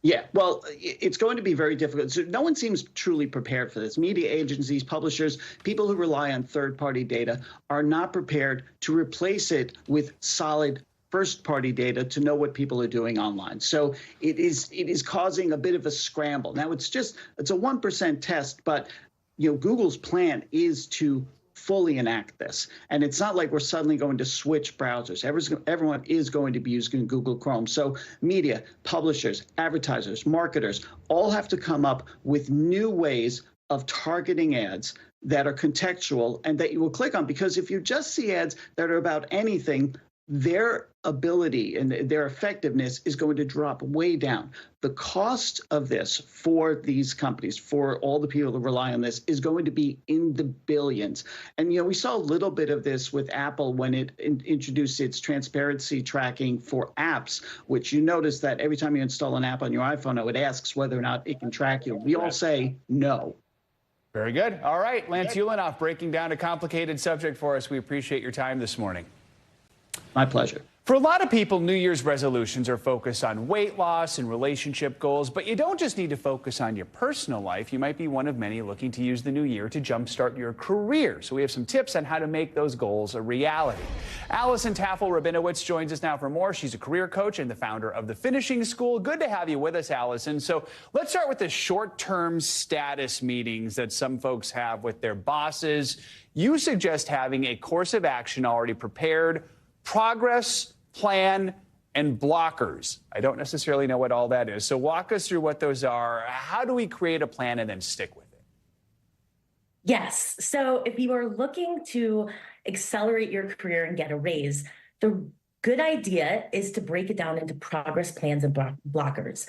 Yeah, well, it's going to be very difficult. So no one seems truly prepared for this. Media agencies, publishers, people who rely on third-party data are not prepared to replace it with solid first-party data to know what people are doing online. So it is causing a bit of a scramble. Now, it's a 1% test, but Google's plan is to fully enact this. And it's not like we're suddenly going to switch browsers. Everyone is going to be using Google Chrome. So media, publishers, advertisers, marketers all have to come up with new ways of targeting ads that are contextual and that you will click on. Because if you just see ads that are about anything, their ability and their effectiveness is going to drop way down. The cost of this for these companies, for all the people that rely on this, is going to be in the billions. And, we saw a little bit of this with Apple when it introduced its transparency tracking for apps, which you notice that every time you install an app on your iPhone, it asks whether or not it can track you. We all say no. Very good. All right, Lance Ulanoff breaking down a complicated subject for us. We appreciate your time this morning. My pleasure. For a lot of people, New Year's resolutions are focused on weight loss and relationship goals, but you don't just need to focus on your personal life. You might be one of many looking to use the new year to jumpstart your career. So we have some tips on how to make those goals a reality. Allison Taffel-Rabinowitz joins us now for more. She's a career coach and the founder of the Finishing School. Good to have you with us, Allison. So let's start with the short-term status meetings that some folks have with their bosses. You suggest having a course of action already prepared, progress, plan, and blockers. I don't necessarily know what all that is. So walk us through what those are. How do we create a plan and then stick with it? Yes. So if you are looking to accelerate your career and get a raise, the good idea is to break it down into progress, plans, and blockers.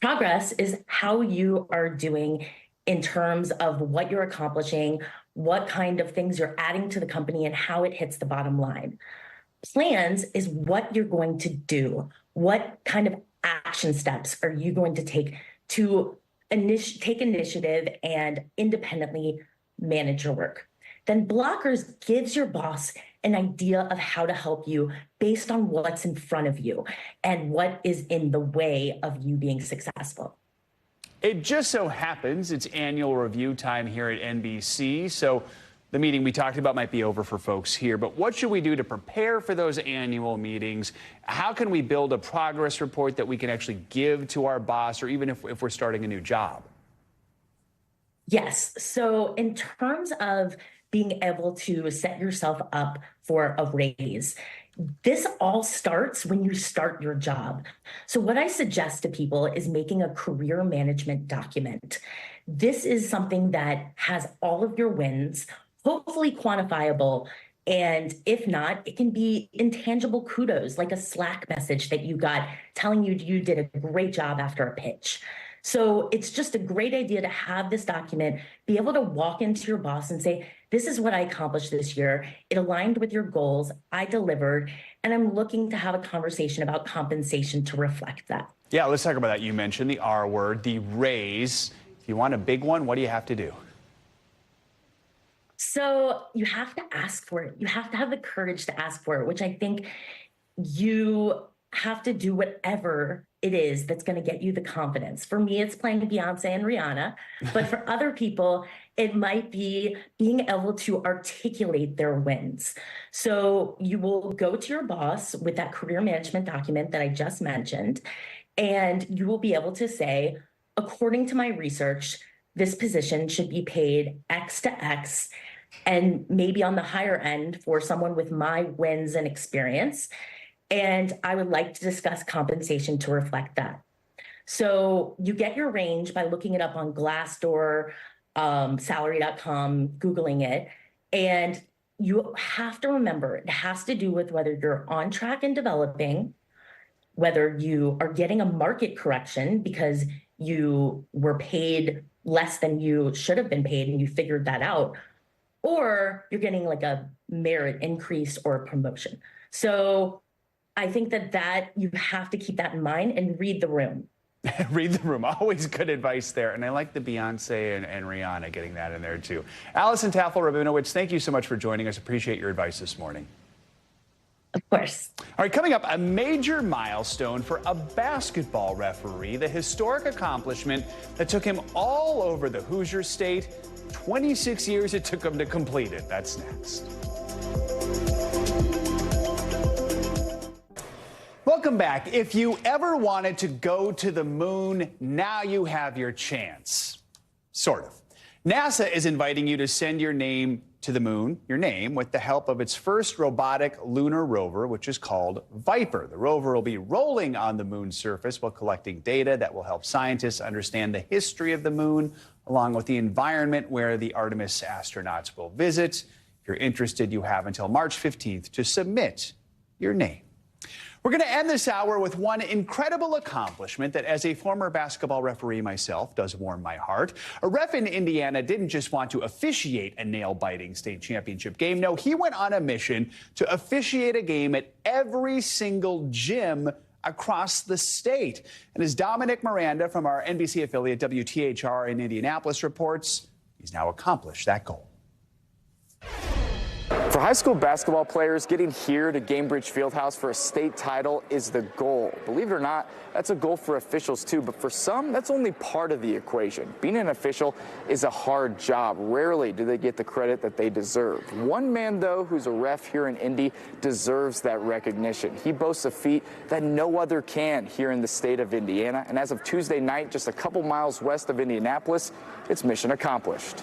Progress is how you are doing in terms of what you're accomplishing, what kind of things you're adding to the company, and how it hits the bottom line. Plans is what you're going to do. What kind of action steps are you going to take to take initiative and independently manage your work? Then blockers gives your boss an idea of how to help you based on what's in front of you and what is in the way of you being successful. It just so happens it's annual review time here at NBC. So the meeting we talked about might be over for folks here, but what should we do to prepare for those annual meetings? How can we build a progress report that we can actually give to our boss, or even if we're starting a new job? Yes. So in terms of being able to set yourself up for a raise, this all starts when you start your job. So what I suggest to people is making a career management document. This is something that has all of your wins, hopefully quantifiable. And if not, it can be intangible kudos, like a Slack message that you got telling you you did a great job after a pitch. So it's just a great idea to have this document, be able to walk into your boss and say, this is what I accomplished this year. It aligned with your goals. I delivered, and I'm looking to have a conversation about compensation to reflect that. Yeah, let's talk about that. You mentioned the R word, the raise. If you want a big one, what do you have to do? So you have to ask for it. You have to have the courage to ask for it, which I think you have to do whatever it is that's going to get you the confidence. For me, it's playing Beyonce and Rihanna, but for other people, it might be being able to articulate their wins. So you will go to your boss with that career management document that I just mentioned, and you will be able to say, according to my research, this position should be paid X to X, and maybe on the higher end for someone with my wins and experience. And I would like to discuss compensation to reflect that. So you get your range by looking it up on Glassdoor, salary.com, Googling it. And you have to remember, it has to do with whether you're on track and developing, whether you are getting a market correction because you were paid less than you should have been paid and you figured that out, or you're getting like a merit increase or a promotion. So I think that you have to keep that in mind and read the room. Read the room. Always good advice there. And I like the Beyonce and Rihanna getting that in there too. Allison Tafel-Rabinowitz, thank you so much for joining us. Appreciate your advice this morning. Of course. All right, coming up, a major milestone for a basketball referee, the historic accomplishment that took him all over the Hoosier State. 26 years it took him to complete it. That's next. Welcome back. If you ever wanted to go to the moon, now you have your chance. Sort of. NASA is inviting you to send your name to the moon, your name, with the help of its first robotic lunar rover, which is called Viper. The rover will be rolling on the moon's surface while collecting data that will help scientists understand the history of the moon, along with the environment where the Artemis astronauts will visit. If you're interested, you have until March 15th to submit your name. We're going to end this hour with one incredible accomplishment that, as a former basketball referee myself, does warm my heart. A ref in Indiana didn't just want to officiate a nail-biting state championship game. No, he went on a mission to officiate a game at every single gym across the state. And as Dominic Miranda from our NBC affiliate WTHR in Indianapolis reports, he's now accomplished that goal. For high school basketball players, getting here to Gainbridge Fieldhouse for a state title is the goal. Believe it or not, that's a goal for officials too, but for some, that's only part of the equation. Being an official is a hard job. Rarely do they get the credit that they deserve. One man, though, who's a ref here in Indy, deserves that recognition. He boasts a feat that no other can here in the state of Indiana, and as of Tuesday night, just a couple miles west of Indianapolis, it's mission accomplished.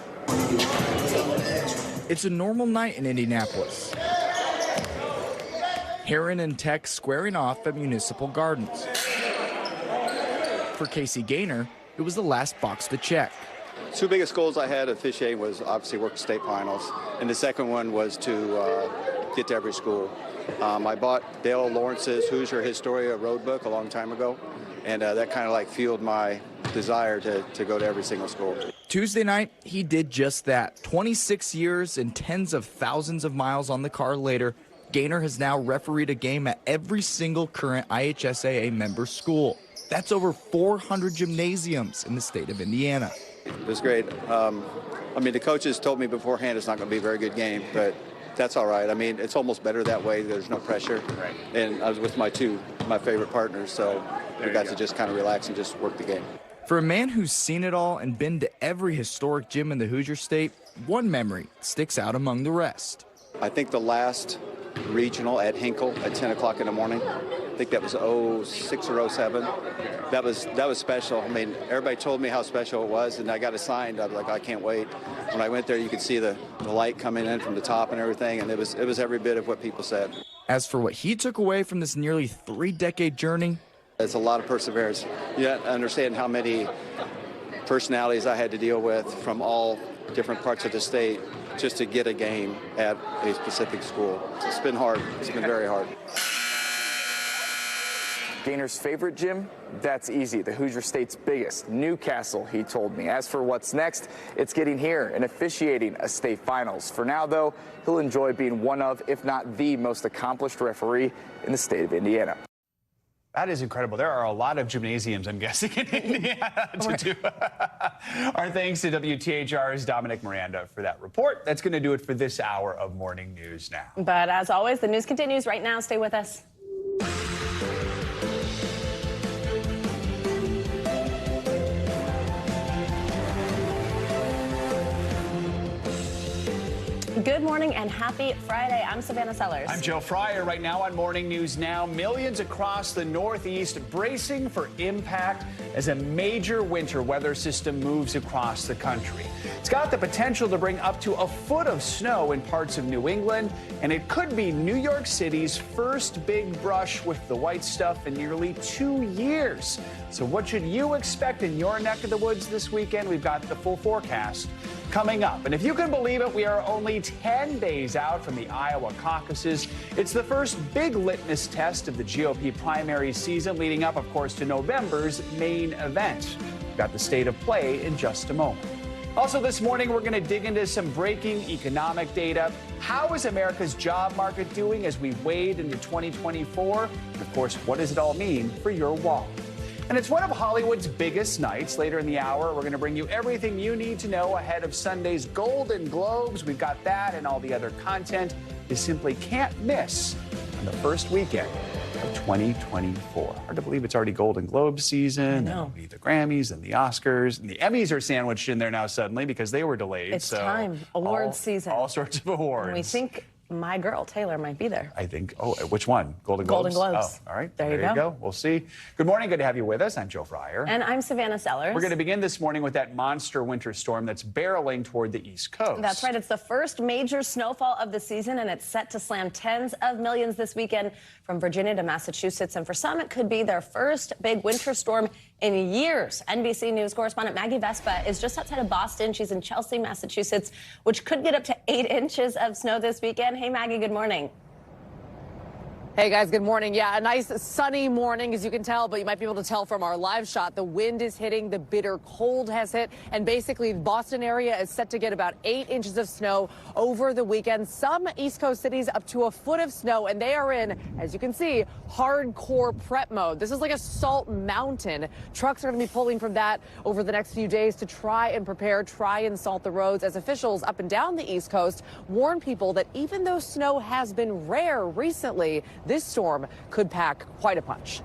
It's a normal night in Indianapolis. Heron and Tech squaring off at Municipal Gardens. For Casey Gaynor, it was the last box to check. Two biggest goals I had officiating was obviously work the state finals, and the second one was to get to every school. I bought Dale Lawrence's Hoosier Historia road book a long time ago, and that kind of like fueled my desire to go to every single school. Tuesday night, he did just that. 26 years and tens of thousands of miles on the car later, Gaynor has now refereed a game at every single current IHSAA member school. That's over 400 gymnasiums in the state of Indiana. It was great. I mean, the coaches told me beforehand it's not going to be a very good game, but that's all right. I mean, it's almost better that way. There's no pressure. Right. And I was with my favorite partners, so we got to just kind of relax and just work the game. For a man who's seen it all and been to every historic gym in the Hoosier State, one memory sticks out among the rest. I think the last regional at Hinkle at 10 o'clock in the morning, I think that was 06 or 07. That was special. I mean, everybody told me how special it was, and I got it signed. I was like, I can't wait. When I went there, you could see the light coming in from the top and everything, and it was every bit of what people said. As for what he took away from this nearly 3-decade journey, it's a lot of perseverance. You have to understand how many personalities I had to deal with from all different parts of the state just to get a game at a specific school. It's been hard. It's been very hard. Gaynor's favorite gym? That's easy. The Hoosier State's biggest, Newcastle, he told me. As for what's next, it's getting here and officiating a state finals. For now, though, he'll enjoy being one of, if not the most accomplished referee in the state of Indiana. That is incredible. There are a lot of gymnasiums, I'm guessing, in Indiana to do. Our thanks to WTHR's Dominic Miranda for that report. That's going to do it for this hour of Morning News Now. But as always, the news continues right now. Stay with us. Good morning and happy Friday. I'm Savannah Sellers. I'm Joe Fryer. Right now on Morning News Now, millions across the Northeast bracing for impact as a major winter weather system moves across the country. It's got the potential to bring up to a foot of snow in parts of New England, and it could be New York City's first big brush with the white stuff in nearly 2 years. So what should you expect in your neck of the woods this weekend? We've got the full forecast coming up. And if you can believe it, we are only 10 days out from the Iowa caucuses. It's the first big litmus test of the GOP primary season, leading up, of course, to November's main event. We've got the state of play in just a moment. Also this morning, we're going to dig into some breaking economic data. How is America's job market doing as we wade into 2024? And of course, what does it all mean for your wallet? And it's one of Hollywood's biggest nights. Later in the hour, we're going to bring you everything you need to know ahead of Sunday's Golden Globes. We've got that and all the other content you simply can't miss on the first weekend of 2024. Hard to believe it's already Golden Globe season. And the Grammys and the Oscars. And the Emmys are sandwiched in there now suddenly because they were delayed. It's time. Awards season. All sorts of awards. And we think my girl, Taylor, might be there. I think. Oh, which one? Golden Globes? Golden Globes. Oh, all right. There you go. We'll see. Good morning. Good to have you with us. I'm Joe Fryer. And I'm Savannah Sellers. We're going to begin this morning with that monster winter storm that's barreling toward the East Coast. That's right. It's the first major snowfall of the season, and it's set to slam tens of millions this weekend from Virginia to Massachusetts. And for some, it could be their first big winter storm in years. NBC News correspondent Maggie Vespa is just outside of Boston. She's in Chelsea, Massachusetts, which could get up to 8 inches of snow this weekend. Hey, Maggie, good morning. Hey guys, good morning. Yeah, a nice sunny morning, as you can tell, but you might be able to tell from our live shot, the wind is hitting, the bitter cold has hit, and basically the Boston area is set to get about 8 inches of snow over the weekend. Some East Coast cities up to a foot of snow, and they are in, as you can see, hardcore prep mode. This is like a salt mountain. Trucks are going to be pulling from that over the next few days to try and prepare, try and salt the roads, as officials up and down the East Coast warn people that even though snow has been rare recently, this storm could pack quite a punch.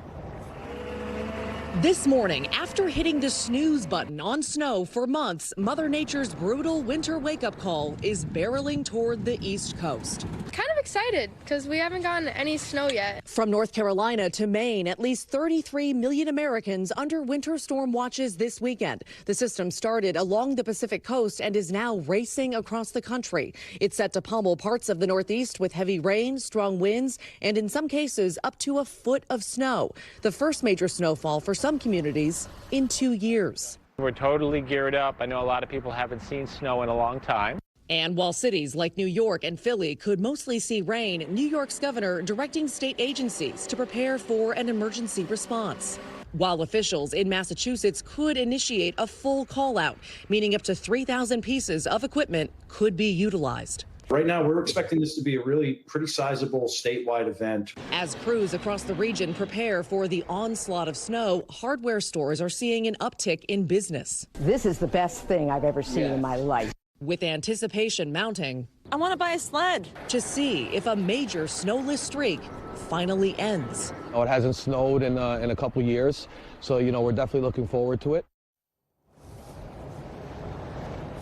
This morning, after hitting the snooze button on snow for months, Mother Nature's brutal winter wake-up call is barreling toward the East Coast. Kind of excited because we haven't gotten any snow yet. From North Carolina to Maine, at least 33 million Americans under winter storm watches this weekend. The system started along the Pacific coast and is now racing across the country. It's set to pummel parts of the Northeast with heavy rain, strong winds, and in some cases up to a foot of snow. The first major snowfall for some communities in 2 years. We're totally geared up. I know a lot of people haven't seen snow in a long time. And while cities like New York and Philly could mostly see rain, New York's governor directing state agencies to prepare for an emergency response. While officials in Massachusetts could initiate a full call out, meaning up to 3,000 pieces of equipment could be utilized. Right now, we're expecting this to be a really pretty sizable statewide event. As crews across the region prepare for the onslaught of snow, hardware stores are seeing an uptick in business. This is the best thing I've ever seen in my life. With anticipation mounting, I want to buy a sled to see if a major snowless streak finally ends. Oh, it hasn't snowed in a couple years, so we're definitely looking forward to it.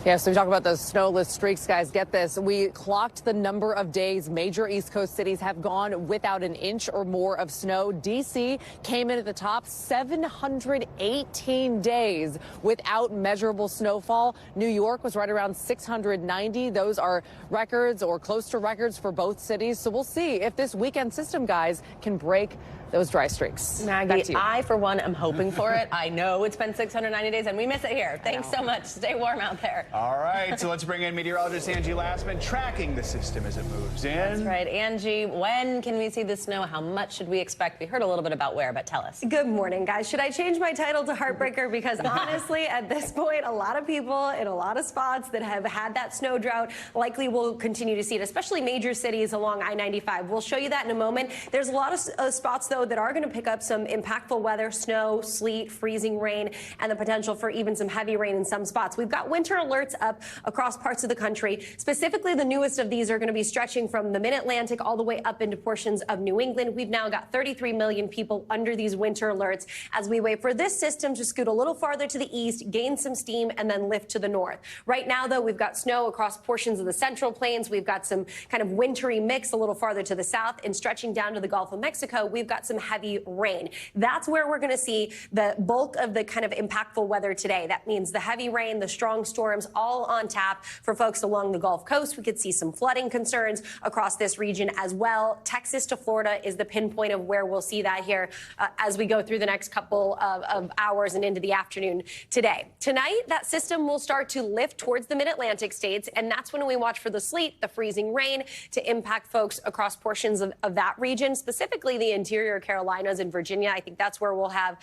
Yeah, so we talk about those snowless streaks, guys. Get this. We clocked the number of days major East Coast cities have gone without an inch or more of snow. D.C. came in at the top, 718 days without measurable snowfall. New York was right around 690. Those are records or close to records for both cities. So we'll see if this weekend system, guys, can break those dry streaks. Maggie, I, for one, am hoping for it. I know it's been 690 days, and we miss it here. Thanks so much. Stay warm out there. All right, so let's bring in meteorologist Angie Lastman, tracking the system as it moves in. That's right. Angie, when can we see the snow? How much should we expect? We heard a little bit about where, but tell us. Good morning, guys. Should I change my title to Heartbreaker? Because honestly, at this point, a lot of people in a lot of spots that have had that snow drought likely will continue to see it, especially major cities along I-95. We'll show you that in a moment. There's a lot of spots, though, that are going to pick up some impactful weather, snow, sleet, freezing rain, and the potential for even some heavy rain in some spots. We've got winter alerts up across parts of the country. Specifically, the newest of these are going to be stretching from the mid-Atlantic all the way up into portions of New England. We've now got 33 million people under these winter alerts as we wait for this system to scoot a little farther to the east, gain some steam, and then lift to the north. Right now, though, we've got snow across portions of the central plains. We've got some kind of wintry mix a little farther to the south, and stretching down to the Gulf of Mexico, we've got some heavy rain. That's where we're going to see the bulk of the kind of impactful weather today. That means the heavy rain, the strong storms, all on tap for folks along the Gulf Coast. We could see some flooding concerns across this region as well. Texas to Florida is the pinpoint of where we'll see that here as we go through the next couple of hours and into the afternoon today. Tonight, that system will start to lift towards the mid-Atlantic states, and that's when we watch for the sleet, the freezing rain to impact folks across portions of that region, specifically the interior Carolinas and Virginia. I think that's where we'll have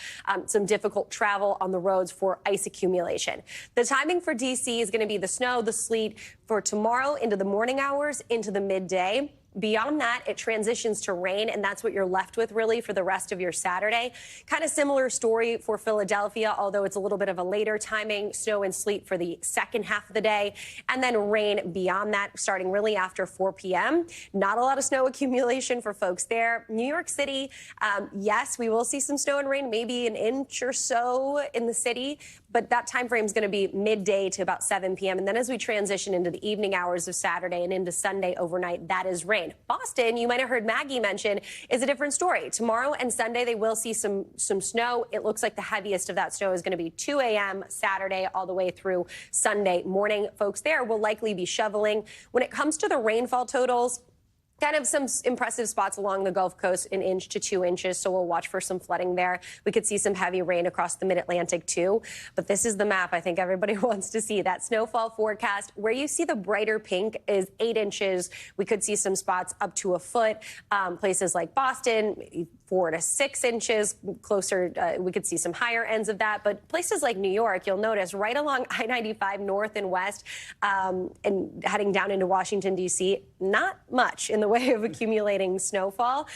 some difficult travel on the roads for ice accumulation. The timing for D.C. is going to be the snow, the sleet for tomorrow into the morning hours, into the midday. Beyond that, it transitions to rain, and that's what you're left with, really, for the rest of your Saturday. Kind of similar story for Philadelphia, although it's a little bit of a later timing. Snow and sleet for the second half of the day, and then rain beyond that, starting really after 4 p.m. Not a lot of snow accumulation for folks there. New York City, yes, we will see some snow and rain, maybe an inch or so in the city, but that time frame is going to be midday to about 7 p.m. And then as we transition into the evening hours of Saturday and into Sunday overnight, that is rain. Boston, you might have heard Maggie mention, is a different story. Tomorrow and Sunday, they will see some snow. It looks like the heaviest of that snow is going to be 2 a.m. Saturday all the way through Sunday morning. Folks there will likely be shoveling. When it comes to the rainfall totals, kind of some impressive spots along the Gulf Coast, 1 inch to 2 inches, so we'll watch for some flooding there. We could see some heavy rain across the mid-Atlantic, too. But this is the map I think everybody wants to see, that snowfall forecast. Where you see the brighter pink is 8 inches. We could see some spots up to a foot. Places like Boston, 4 to 6 inches. Closer, we could see some higher ends of that. But places like New York, you'll notice right along I-95 north and west and heading down into Washington, D.C., not much in the way of accumulating snowfall.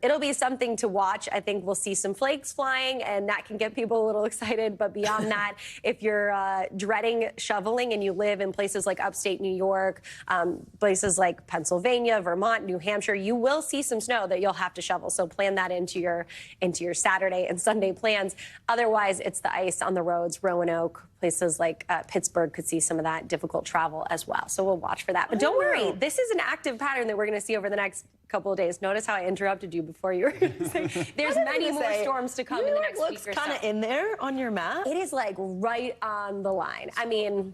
It'll be something to watch. I think we'll see some flakes flying, and that can get people a little excited. But beyond that, if you're dreading shoveling and you live in places like upstate New York, places like Pennsylvania, Vermont, New Hampshire, you will see some snow that you'll have to shovel. So plan that into your Saturday and Sunday plans. Otherwise, it's the ice on the roads, Roanoke, places like Pittsburgh could see some of that difficult travel as well. So we'll watch for that. But don't worry, this is an active pattern that we're going to see over the next couple of days. Notice how I interrupted you before you were going to say. There's many more storms to come in the next week or so. Looks kind of in there on your map. It is like right on the line. I mean,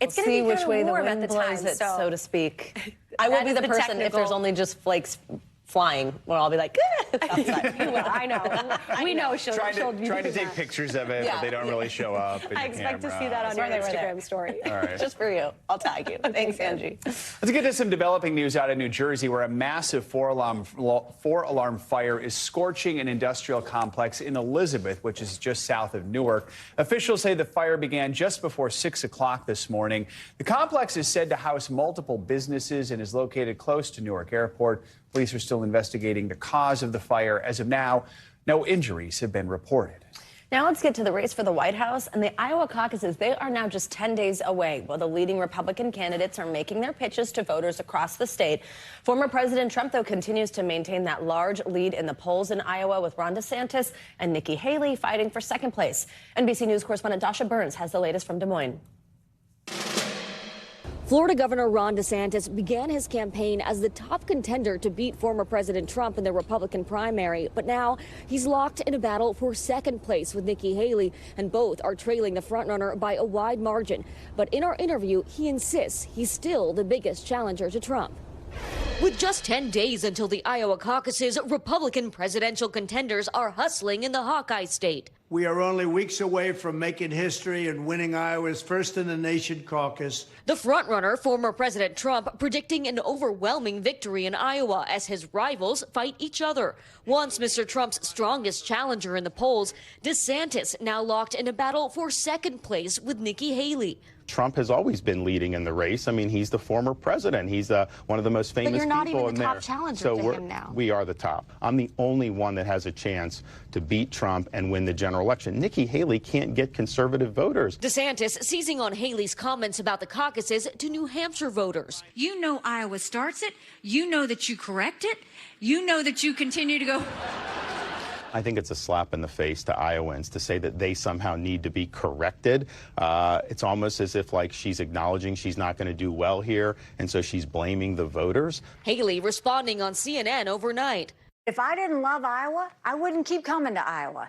it's going to see be which way the warm wind at the blows time, it, so to speak. I will be the person if there's only just flakes flying, where I'll be like, outside. You will, I know. We know she'll do trying to that. take pictures of it, but they don't really show up. I expect to see that on your Instagram story. All right. Just for you. I'll tag you. Thanks, Angie. Let's get to some developing news out of New Jersey, where a massive four-alarm fire is scorching an industrial complex in Elizabeth, which is just south of Newark. Officials say the fire began just before 6 o'clock this morning. The complex is said to house multiple businesses and is located close to Newark Airport. Police are still investigating the cause of the fire. As of now, no injuries have been reported. Now let's get to the race for the White House and the Iowa caucuses. They are now just 10 days away, while the leading Republican candidates are making their pitches to voters across the state. Former President Trump, though, continues to maintain that large lead in the polls in Iowa, with Ron DeSantis and Nikki Haley fighting for second place. NBC News correspondent Dasha Burns has the latest from Des Moines. Florida Governor Ron DeSantis began his campaign as the top contender to beat former President Trump in the Republican primary, but now he's locked in a battle for second place with Nikki Haley, and both are trailing the frontrunner by a wide margin. But in our interview, he insists he's still the biggest challenger to Trump. With just 10 days until the Iowa caucuses, Republican presidential contenders are hustling in the Hawkeye state. We are only weeks away from making history and winning Iowa's first in the nation caucus. The frontrunner, former President Trump, predicting an overwhelming victory in Iowa as his rivals fight each other. Once Mr. Trump's strongest challenger in the polls, DeSantis now locked in a battle for second place with Nikki Haley. Trump has always been leading in the race. I mean, he's the former president. He's one of the most famous people in there. But you're not even the top challenger to him now. We are the top. I'm the only one that has a chance to beat Trump and win the general election. Nikki Haley can't get conservative voters. DeSantis seizing on Haley's comments about the caucuses to New Hampshire voters. You know Iowa starts it. You know that you correct it. You know that you continue to go. I think it's a slap in the face to Iowans to say that they somehow need to be corrected. It's almost as if like she's acknowledging she's not going to do well here, and so she's blaming the voters. Haley responding on CNN overnight. If I didn't love Iowa, I wouldn't keep coming to Iowa.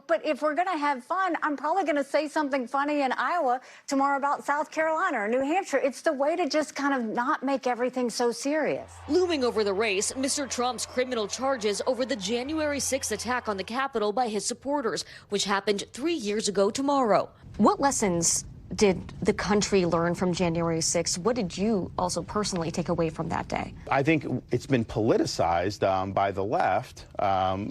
But if we're going to have fun, I'm probably going to say something funny in Iowa tomorrow about South Carolina or New Hampshire. It's the way to just kind of not make everything so serious. Looming over the race, Mr. Trump's criminal charges over the January 6th attack on the Capitol by his supporters, which happened 3 years ago tomorrow. What lessons did the country learn from January 6th? What did you also personally take away from that day? I think it's been politicized by the left.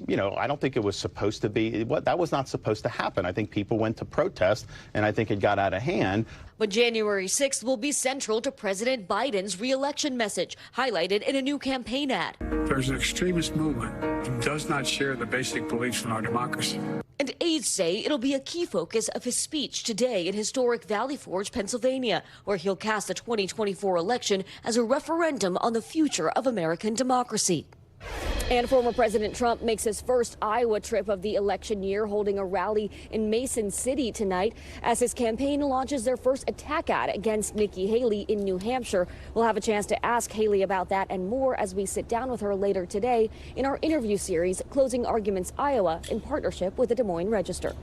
You know, I don't think it was supposed to be. That was not supposed to happen. I think people went to protest, and I think it got out of hand. But January 6th will be central to President Biden's re-election message, highlighted in a new campaign ad. There's an extremist movement that does not share the basic beliefs in our democracy. And aides say it'll be a key focus of his speech today in historic Valley Forge, Pennsylvania, where he'll cast the 2024 election as a referendum on the future of American democracy. And former President Trump makes his first Iowa trip of the election year, holding a rally in Mason City tonight as his campaign launches their first attack ad against Nikki Haley in New Hampshire. We'll have a chance to ask Haley about that and more as we sit down with her later today in our interview series, Closing Arguments Iowa, in partnership with the Des Moines Register.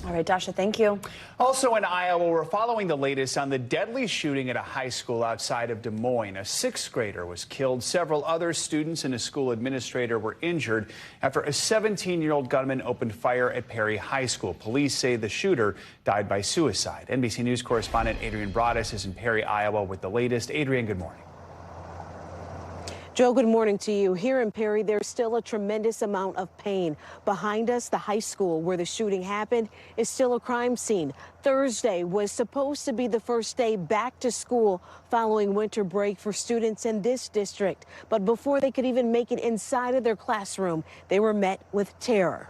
All right, Dasha, thank you. Also in Iowa, we're following the latest on the deadly shooting at a high school outside of Des Moines. A sixth grader was killed. Several other students and a school administrator were injured after a 17-year-old gunman opened fire at Perry High School. Police say the shooter died by suicide. NBC News correspondent Adrian Broaddus is in Perry, Iowa with the latest. Adrian, good morning. Joe, good morning to you. Here in Perry, there's still a tremendous amount of pain. Behind us, the high school where the shooting happened is still a crime scene. Thursday was supposed to be the first day back to school following winter break for students in this district. But before they could even make it inside of their classroom, they were met with terror.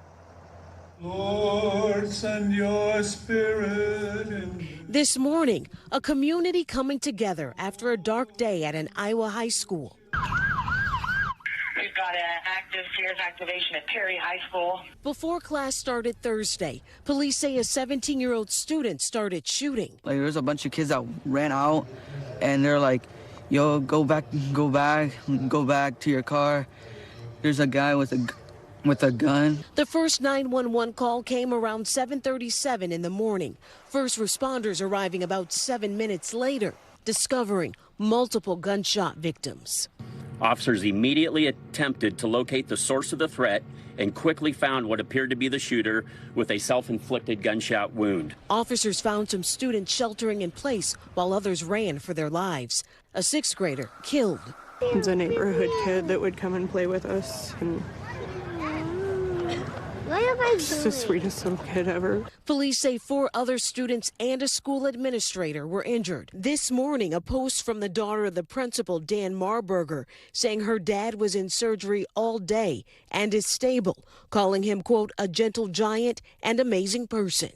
Lord, send your spirit in. This morning, a community coming together after a dark day at an Iowa high school. We've got an active fears activation at Perry High School. Before class started Thursday, police say a 17-year-old student started shooting. Like, there's a bunch of kids that ran out, and they're like, yo, go back to your car. There's a guy with a gun. The first 911 call came around 7:37 in the morning. First responders arriving about 7 minutes later, discovering multiple gunshot victims. Officers immediately attempted to locate the source of the threat and quickly found what appeared to be the shooter with a self-inflicted gunshot wound. Officers found some students sheltering in place while others ran for their lives. A sixth grader killed. He's a neighborhood kid that would come and play with us, and he's the sweetest little kid ever. Police say 4 other students and a school administrator were injured. This morning, a post from the daughter of the principal, Dan Marburger, saying her dad was in surgery all day and is stable, calling him, quote, a gentle giant and amazing person.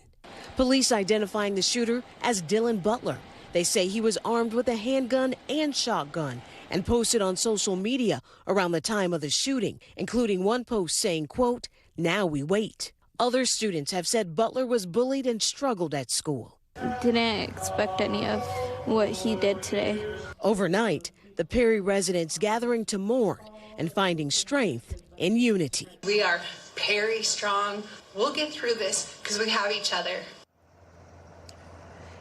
Police identifying the shooter as Dylan Butler. They say he was armed with a handgun and shotgun and posted on social media around the time of the shooting, including one post saying, quote, now we wait. Other students have said Butler was bullied and struggled at school. Didn't expect any of what he did today. Overnight, the Perry residents gathering to mourn and finding strength in unity. We are Perry strong. We'll get through this because we have each other.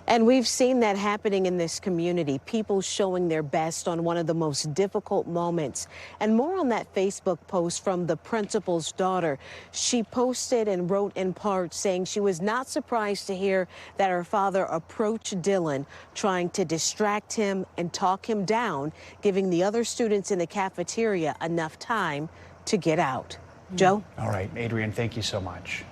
And we've seen that happening in this community, people showing their best on one of the most difficult moments. And more on that Facebook post from the principal's daughter. She posted and wrote in part saying she was not surprised to hear that her father approached Dylan, trying to distract him and talk him down, giving the other students in the cafeteria enough time to get out. Joe? All right, Adrian, thank you so much.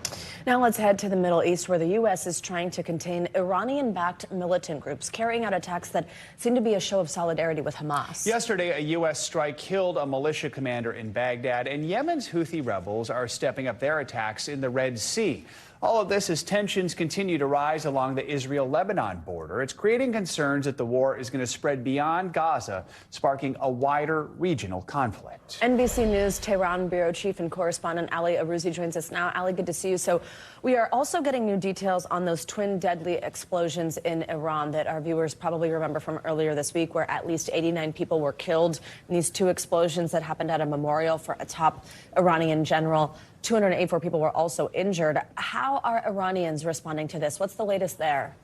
Now let's head to the Middle East, where the U.S. is trying to contain Iranian-backed militant groups carrying out attacks that seem to be a show of solidarity with Hamas. Yesterday, a U.S. strike killed a militia commander in Baghdad, and Yemen's Houthi rebels are stepping up their attacks in the Red Sea. All of this as tensions continue to rise along the Israel-Lebanon border. It's creating concerns that the war is going to spread beyond Gaza, sparking a wider regional conflict. NBC News Tehran bureau chief and correspondent Ali Arouzi joins us now. Ali, good to see you. So we are also getting new details on those twin deadly explosions in Iran that our viewers probably remember from earlier this week, where at least 89 people were killed in these two explosions that happened at a memorial for a top Iranian general. 284 people were also injured. How are Iranians responding to this? What's the latest there?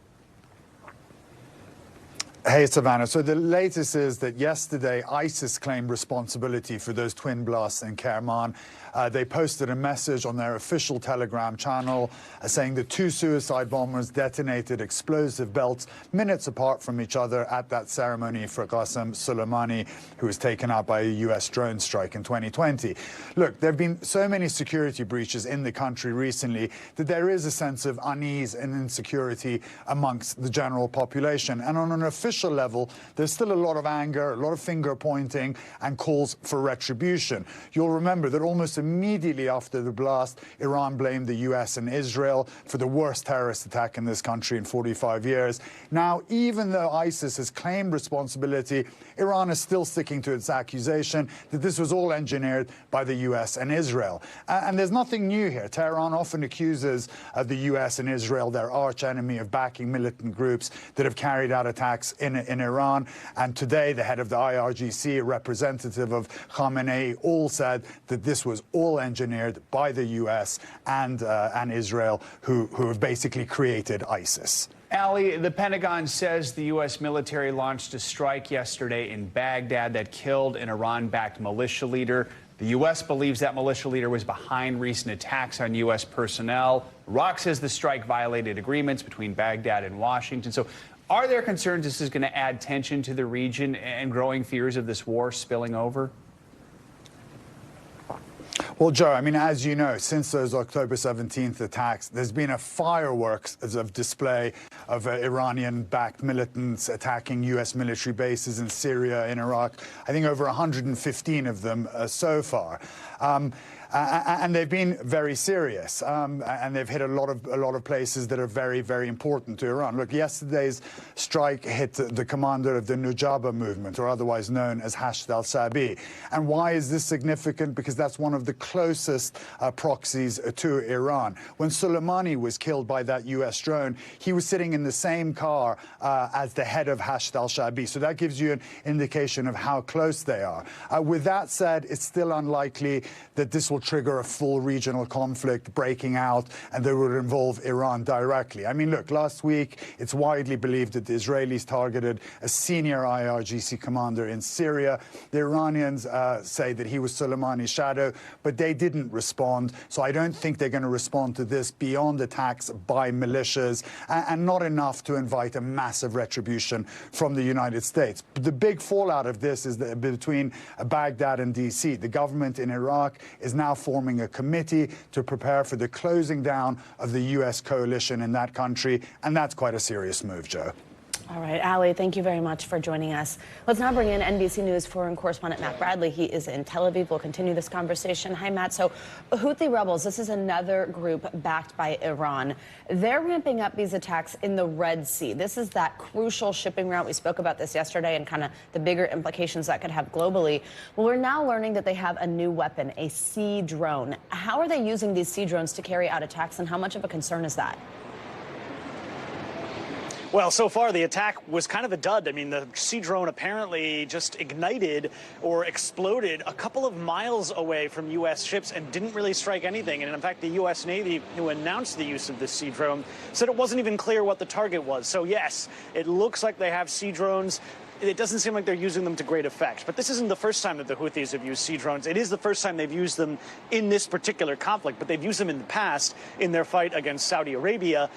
Hey, Savannah. So the latest is that yesterday ISIS claimed responsibility for those twin blasts in Kerman. They posted a message on their official Telegram channel saying the two suicide bombers detonated explosive belts minutes apart from each other at that ceremony for Qasem Soleimani, who was taken out by a U.S. drone strike in 2020. Look, there have been so many security breaches in the country recently that there is a sense of unease and insecurity amongst the general population. And on an official level, there's still a lot of anger, a lot of finger pointing and calls for retribution. You'll remember that almost immediately after the blast, Iran blamed the U.S. and Israel for the worst terrorist attack in this country in 45 years. Now, even though ISIS has claimed responsibility, Iran is still sticking to its accusation that this was all engineered by the U.S. and Israel. And there's nothing new here. Tehran often accuses the U.S. and Israel, their arch enemy, of backing militant groups that have carried out attacks in Iran. And today, the head of the IRGC, a representative of Khamenei, all said that this was all engineered by the U.S. and Israel, who have basically created ISIS. Ali, the Pentagon says the U.S. military launched a strike yesterday in Baghdad that killed an Iran-backed militia leader. The U.S. believes that militia leader was behind recent attacks on U.S. personnel. Iraq says the strike violated agreements between Baghdad and Washington. So are there concerns this is going to add tension to the region and growing fears of this war spilling over? Well, Joe, I mean, as you know, since those October 17th attacks, there's been a fireworks of display of Iranian-backed militants attacking U.S. military bases in Syria, in Iraq. I think over 115 of them so far. And they've been very serious, and they've hit a lot of places that are very, very important to Iran. Look, yesterday's strike hit the commander of the Nujaba movement, or otherwise known as Hashd al-Shaabi. And why is this significant? Because that's one of the closest proxies to Iran. When Soleimani was killed by that U.S. drone, he was sitting in the same car as the head of Hashd al-Shaabi. So that gives you an indication of how close they are. With that said, it's still unlikely that this will trigger a full regional conflict breaking out and that would involve Iran directly. I mean, look, last week, it's widely believed that the Israelis targeted a senior IRGC commander in Syria. The Iranians say that he was Soleimani's shadow, but they didn't respond. So I don't think they're going to respond to this beyond attacks by militias and not enough to invite a massive retribution from the United States. But the big fallout of this is that between Baghdad and D.C., the government in Iraq is now forming a committee to prepare for the closing down of the U.S. coalition in that country, and that's quite a serious move, Joe. All right, Ali, thank you very much for joining us. Let's now bring in NBC News foreign correspondent Matt Bradley. He is in Tel Aviv. We'll continue this conversation. Hi, Matt. So Houthi rebels, this is another group backed by Iran. They're ramping up these attacks in the Red Sea. This is that crucial shipping route. We spoke about this yesterday and kind of the bigger implications that could have globally. Well, we're now learning that they have a new weapon, a sea drone. How are they using these sea drones to carry out attacks, and how much of a concern is that? Well, so far the attack was kind of a dud. I mean, the sea drone apparently just ignited or exploded a couple of miles away from U.S. ships and didn't really strike anything. And in fact, the U.S. Navy, who announced the use of this sea drone, said it wasn't even clear what the target was. So yes, it looks like they have sea drones. It doesn't seem like they're using them to great effect. But this isn't the first time that the Houthis have used sea drones. It is the first time they've used them in this particular conflict, but they've used them in the past in their fight against Saudi Arabia.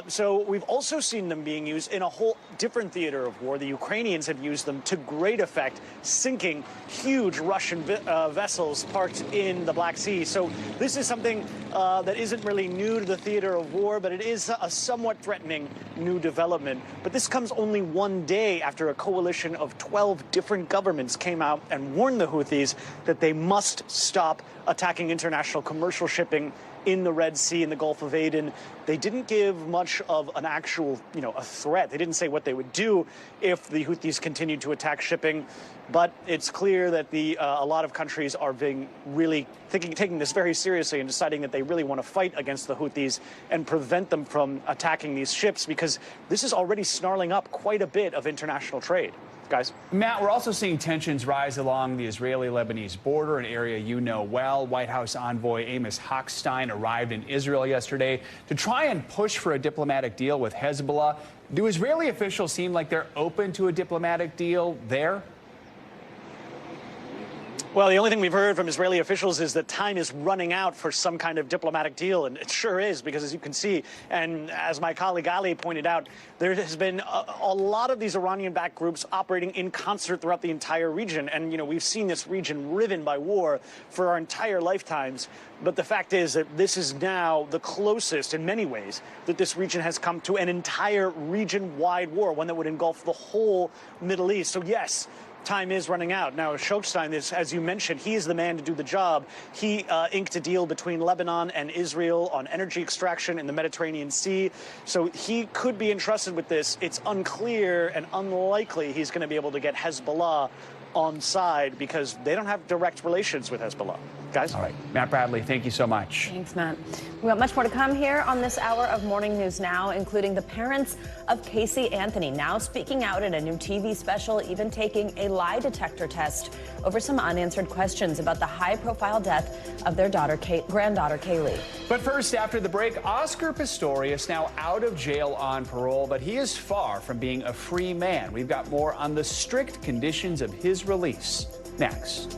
So we've also seen them being used in a whole different theater of war. The Ukrainians have used them to great effect, sinking huge Russian vessels parked in the Black Sea. So this is something that isn't really new to the theater of war, but it is a somewhat threatening new development. But this comes only one day after a coalition of 12 different governments came out and warned the Houthis that they must stop attacking international commercial shipping in the Red Sea and the Gulf of Aden. They didn't give much of an actual, a threat. They didn't say what they would do if the Houthis continued to attack shipping. But it's clear that a lot of countries are taking this very seriously and deciding that they really want to fight against the Houthis and prevent them from attacking these ships, because this is already snarling up quite a bit of international trade. Guys. Matt, we're also seeing tensions rise along the Israeli-Lebanese border, an area you know well. White House envoy Amos Hochstein arrived in Israel yesterday to try and push for a diplomatic deal with Hezbollah. Do Israeli officials seem like they're open to a diplomatic deal there? Well, the only thing we've heard from Israeli officials is that time is running out for some kind of diplomatic deal, and it sure is, because as you can see, and as my colleague Ali pointed out, there has been a lot of these Iranian-backed groups operating in concert throughout the entire region, and we've seen this region riven by war for our entire lifetimes. But the fact is that this is now the closest, in many ways, that this region has come to an entire region-wide war, one that would engulf the whole Middle East. So yes, time is running out. Now, Hochstein, as you mentioned, he is the man to do the job. He inked a deal between Lebanon and Israel on energy extraction in the Mediterranean Sea. So he could be entrusted with this. It's unclear and unlikely he's going to be able to get Hezbollah on side, because they don't have direct relations with Hezbollah. Guys? All right. Matt Bradley, thank you so much. Thanks, Matt. We got much more to come here on this hour of Morning News Now, including the parents of Casey Anthony now speaking out at a new TV special, even taking a lie detector test over some unanswered questions about the high-profile death of their granddaughter, Kaylee. But first, after the break, Oscar Pistorius now out of jail on parole, but he is far from being a free man. We've got more on the strict conditions of his release next.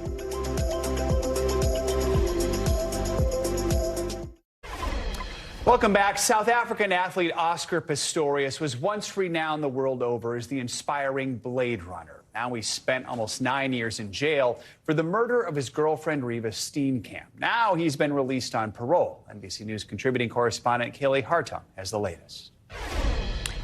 Welcome back. South African athlete Oscar Pistorius was once renowned the world over as the inspiring Blade Runner. Now he spent almost 9 years in jail for the murder of his girlfriend Riva Steenkamp. Now he's been released on parole. NBC News contributing correspondent Kaylee Hartung has the latest.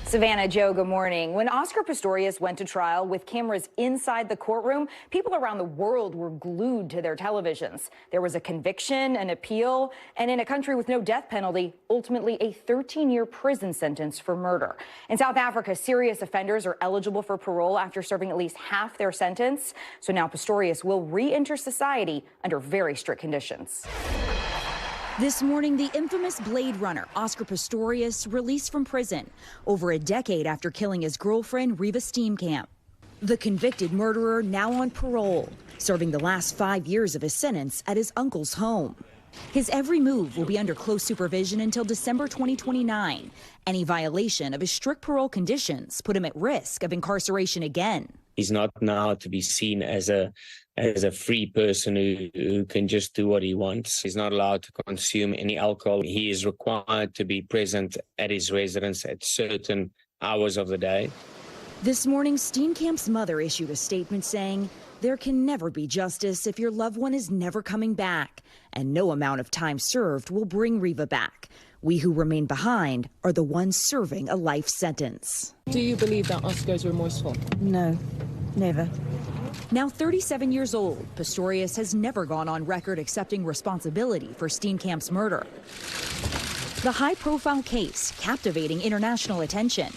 Savannah, Joe, good morning. When Oscar Pistorius went to trial with cameras inside the courtroom, people around the world were glued to their televisions. There was a conviction, an appeal, and in a country with no death penalty, ultimately a 13-year prison sentence for murder. In South Africa, serious offenders are eligible for parole after serving at least half their sentence. So now Pistorius will re-enter society under very strict conditions. This morning, the infamous Blade Runner, Oscar Pistorius, released from prison over a decade after killing his girlfriend, Riva Steenkamp. The convicted murderer now on parole, serving the last 5 years of his sentence at his uncle's home. His every move will be under close supervision until December 2029. Any violation of his strict parole conditions put him at risk of incarceration again. He's not now to be seen as a free person who can just do what he wants. He's not allowed to consume any alcohol. He is required to be present at his residence at certain hours of the day. This morning, Steenkamp's mother issued a statement saying, "There can never be justice if your loved one is never coming back, and no amount of time served will bring Riva back. We who remain behind are the ones serving a life sentence." Do you believe that Oscar is remorseful? No, never. Now 37 years old, Pistorius has never gone on record accepting responsibility for Steenkamp's murder. The high-profile case captivating international attention.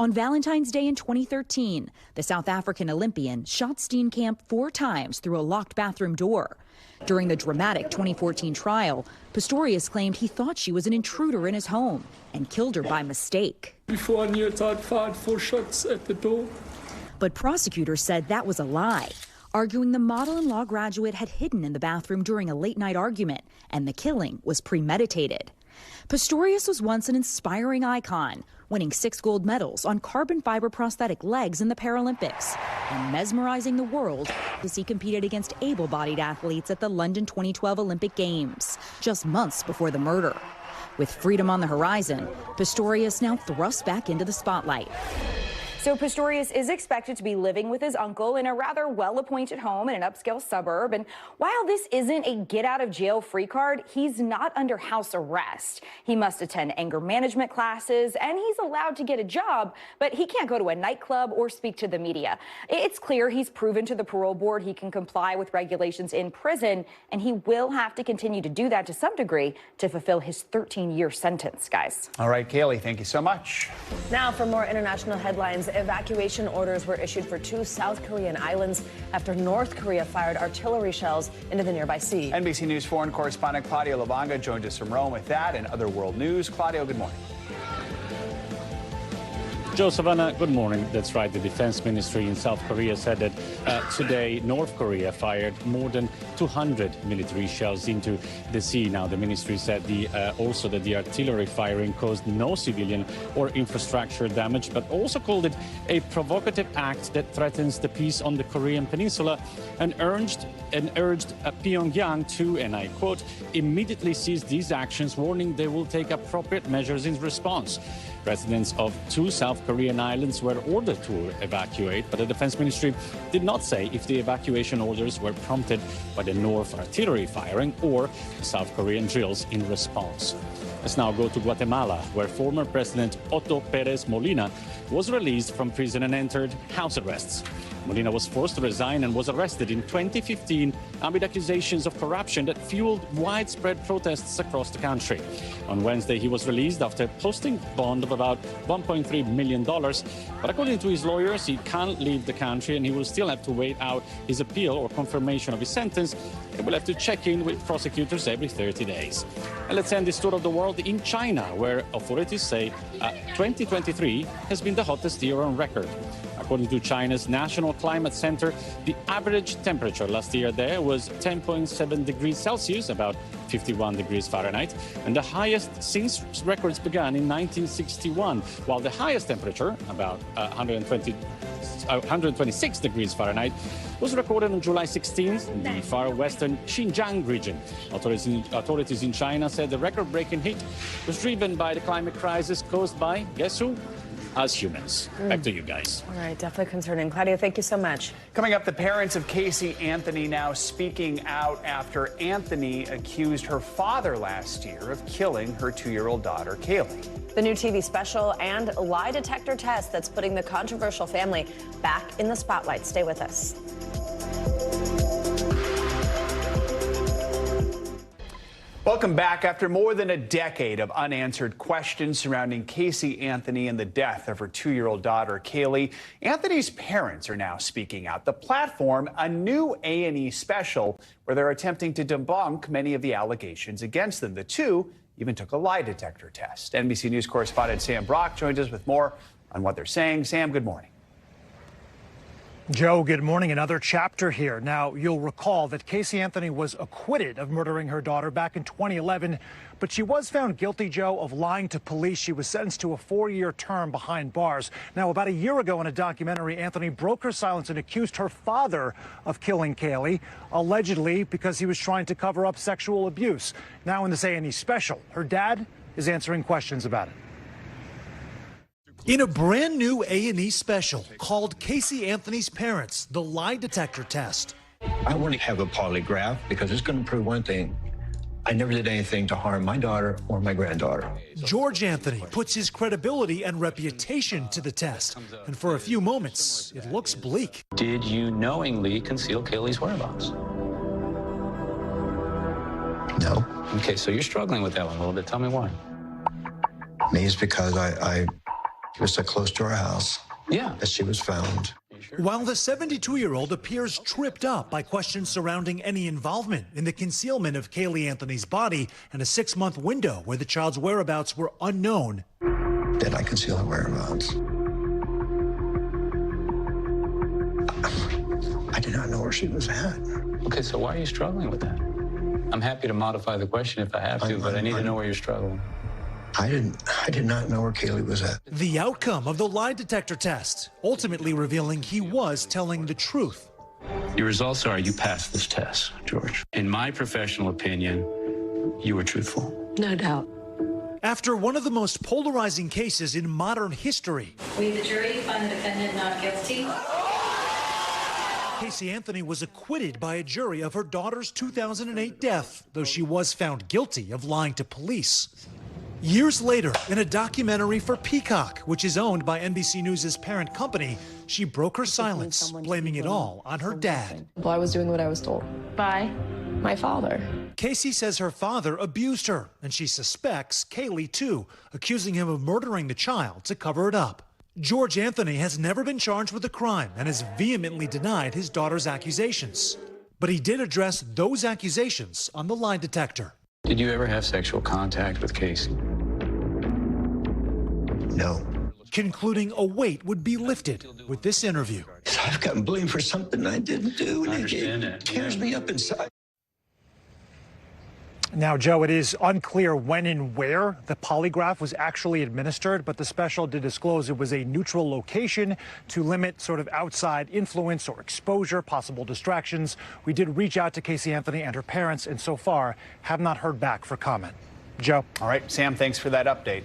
On Valentine's Day in 2013, the South African Olympian shot Steenkamp 4 times through a locked bathroom door. During the dramatic 2014 trial, Pistorius claimed he thought she was an intruder in his home and killed her by mistake. Before I knew it, I'd fired 4 shots at the door. But prosecutors said that was a lie, arguing the model and law graduate had hidden in the bathroom during a late-night argument, and the killing was premeditated. Pistorius was once an inspiring icon, winning 6 gold medals on carbon fiber prosthetic legs in the Paralympics and mesmerizing the world as he competed against able-bodied athletes at the London 2012 Olympic Games, just months before the murder. With freedom on the horizon, Pistorius now thrust back into the spotlight. So Pistorius is expected to be living with his uncle in a rather well-appointed home in an upscale suburb. And while this isn't a get-out-of-jail-free card, he's not under house arrest. He must attend anger management classes, and he's allowed to get a job, but he can't go to a nightclub or speak to the media. It's clear he's proven to the parole board he can comply with regulations in prison, and he will have to continue to do that to some degree to fulfill his 13-year sentence, guys. All right, Kaylee, thank you so much. Now for more international headlines. Evacuation orders were issued for 2 South Korean islands after North Korea fired artillery shells into the nearby sea. NBC News foreign correspondent Claudio Lavanga joined us from Rome with that and other world news. Claudio, good morning. Joe, Savannah, good morning. That's right. The defense ministry in South Korea said that today North Korea fired more than 200 military shells into the sea. Now, the ministry said also that the artillery firing caused no civilian or infrastructure damage, but also called it a provocative act that threatens the peace on the Korean peninsula and urged Pyongyang to, and I quote, immediately cease these actions, warning they will take appropriate measures in response. Residents of 2 South Korean islands were ordered to evacuate, but the defense ministry did not say if the evacuation orders were prompted by the North artillery firing or South Korean drills in response. Let's now go to Guatemala, where former President Otto Pérez Molina was released from prison and entered house arrests. Molina was forced to resign and was arrested in 2015 amid accusations of corruption that fueled widespread protests across the country. On Wednesday, he was released after posting a bond of about $1.3 million. But according to his lawyers, he can't leave the country and he will still have to wait out his appeal or confirmation of his sentence. He will have to check in with prosecutors every 30 days. And let's end this tour of the world in China, where authorities say 2023 has been the hottest year on record. According to China's National Climate Center, the average temperature last year there was 10.7 degrees Celsius, about 51 degrees Fahrenheit, and the highest since records began in 1961, while the highest temperature, about 126 degrees Fahrenheit, was recorded on July 16th in the far western Xinjiang region. Authorities in China said the record-breaking heat was driven by the climate crisis caused by, guess who? Us humans. Back to you guys. All right, definitely concerning. Claudia, thank you so much. Coming up, the parents of Casey Anthony now speaking out after Anthony accused her father last year of killing her 2-year-old daughter, Kaylee. The new TV special and lie detector test that's putting the controversial family back in the spotlight. Stay with us. Welcome back. After more than a decade of unanswered questions surrounding Casey Anthony and the death of her 2-year-old daughter, Kaylee, Anthony's parents are now speaking out. The platform, a new A&E special where they're attempting to debunk many of the allegations against them. The two even took a lie detector test. NBC News correspondent Sam Brock joins us with more on what they're saying. Sam, good morning. Joe, good morning. Another chapter here. Now, you'll recall that Casey Anthony was acquitted of murdering her daughter back in 2011, but she was found guilty, Joe, of lying to police. She was sentenced to a 4-year term behind bars. Now, about a year ago in a documentary, Anthony broke her silence and accused her father of killing Kaylee, allegedly because he was trying to cover up sexual abuse. Now, in this A&E special, her dad is answering questions about it. In a brand new A&E special called Casey Anthony's Parents, the Lie Detector Test. I want to have a polygraph because it's going to prove one thing. I never did anything to harm my daughter or my granddaughter. George Anthony puts his credibility and reputation to the test. And for a few moments, it looks bleak. Did you knowingly conceal Kaylee's whereabouts? No. Okay, so you're struggling with that one a little bit. Tell me why. Me is because I It was so close to our house. Yeah. That she was found. While the 72-year-old appears tripped up by questions surrounding any involvement in the concealment of Kaylee Anthony's body and a 6-month window where the child's whereabouts were unknown. Did I conceal her whereabouts? I did not know where she was at. Okay, so why are you struggling with that? I'm happy to modify the question if I have to, but I need to know where you're struggling. I did not know where Kaylee was at. The outcome of the lie detector test, ultimately revealing he was telling the truth. Your results are you passed this test, George. In my professional opinion, you were truthful. No doubt. After one of the most polarizing cases in modern history, We, the jury, find the defendant not guilty. Casey Anthony was acquitted by a jury of her daughter's 2008 death, though she was found guilty of lying to police. Years later, in a documentary for Peacock, which is owned by NBC News' parent company, she broke her silence, blaming it all on her dad. Well, I was doing what I was told by my father. Casey says her father abused her, and she suspects Kaylee too, accusing him of murdering the child to cover it up. George Anthony has never been charged with a crime and has vehemently denied his daughter's accusations. But he did address those accusations on the lie detector. Did you ever have sexual contact with Casey? No. Concluding a weight would be lifted with this interview. I've gotten blamed for something I didn't do, and it tears me up inside. Now, Joe, it is unclear when and where the polygraph was actually administered, but the special did disclose it was a neutral location to limit sort of outside influence or exposure, possible distractions. We did reach out to Casey Anthony and her parents, and so far have not heard back for comment. Joe. All right, Sam, thanks for that update.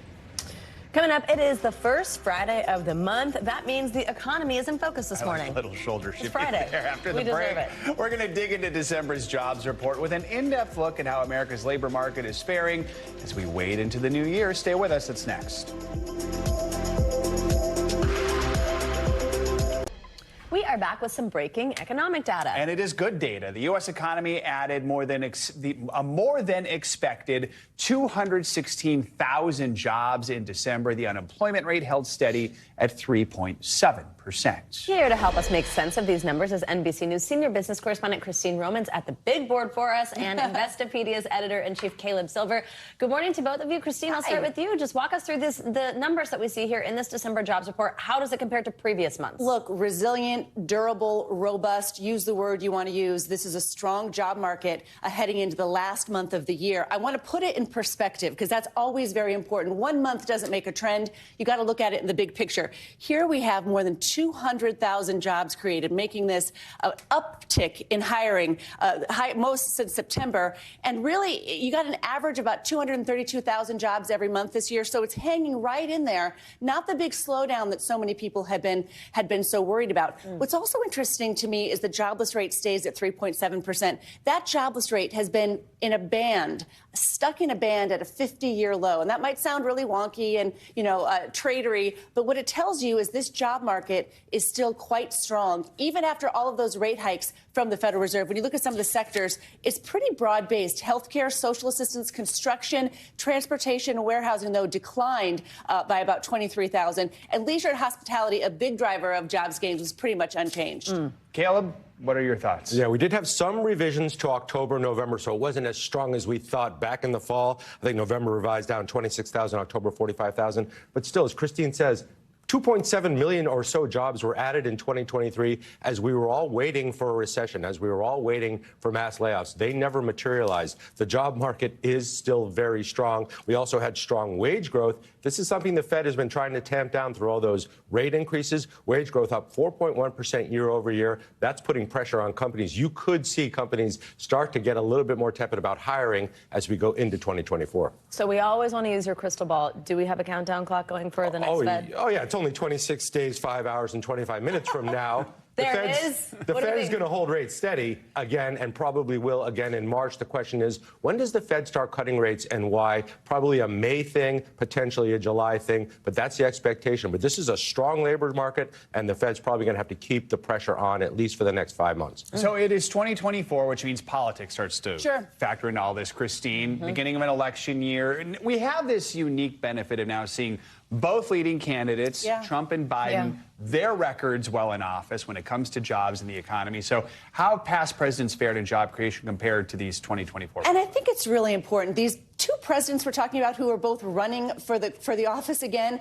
Coming up, it is the first Friday of the month. That means the economy is in focus this morning. A little shoulder shift Friday. there after the We break. deserve it. We're going to dig into December's jobs report with an in-depth look at how America's labor market is faring as we wade into the new year. Stay with us. It's next. We are back with some breaking economic data. And it is good data. The U.S. economy added more than expected 216,000 jobs in December. The unemployment rate held steady at 3.7%. Here to help us make sense of these numbers is NBC News senior business correspondent Christine Romans at the big board for us and Investopedia's editor-in-chief Caleb Silver. Good morning to both of you. Christine, I'll start with you. Just walk us through the numbers that we see here in this December jobs report. How does it compare to previous months? Look, resilient, durable, robust, use the word you want to use. This is a strong job market heading into the last month of the year. I want to put it in perspective because that's always very important. 1 month doesn't make a trend. You got to look at it in the big picture. Here we have more than 200,000 jobs created, making this an uptick in hiring, most since September. And really, you got an average about 232,000 jobs every month this year. So it's hanging right in there. Not the big slowdown that so many people had been so worried about. What's also interesting to me is the jobless rate stays at 3.7%. That jobless rate has been in a band, stuck in a band at a 50-year low. And that might sound really wonky and, tradery, but what it tells you is this job market is still quite strong, even after all of those rate hikes from the Federal Reserve. When you look at some of the sectors, it's pretty broad-based. Healthcare, social assistance, construction, transportation, and warehousing, though, declined by about 23,000. And leisure and hospitality, a big driver of jobs gains, was pretty much unchanged. Caleb, what are your thoughts? Yeah, we did have some revisions to October, November, so it wasn't as strong as we thought back in the fall. I think November revised down 26,000, October 45,000. But still, as Christine says, 2.7 million or so jobs were added in 2023 as we were all waiting for a recession, as we were all waiting for mass layoffs. They never materialized. The job market is still very strong. We also had strong wage growth. This is something the Fed has been trying to tamp down through all those rate increases. Wage growth up 4.1% year over year. That's putting pressure on companies. You could see companies start to get a little bit more tepid about hiring as we go into 2024. So we always want to use your crystal ball. Do we have a countdown clock going for the next Fed? Oh, yeah. It's only 26 days, 5 hours, and 25 minutes from now. The Fed is going to hold rates steady again and probably will again in March. The question is, when does the Fed start cutting rates and why? Probably a May thing, potentially a July thing, but that's the expectation. But this is a strong labor market, and the Fed's probably going to have to keep the pressure on at least for the next 5 months. So it is 2024, which means politics starts to factor into all this, Christine. Beginning of an election year. We have this unique benefit of now seeing Both leading candidates, Trump and Biden, their records well in office when it comes to jobs and the economy. So how have past presidents fared in job creation compared to these 2024? And I think it's really important. These two presidents we're talking about who are both running for the office again,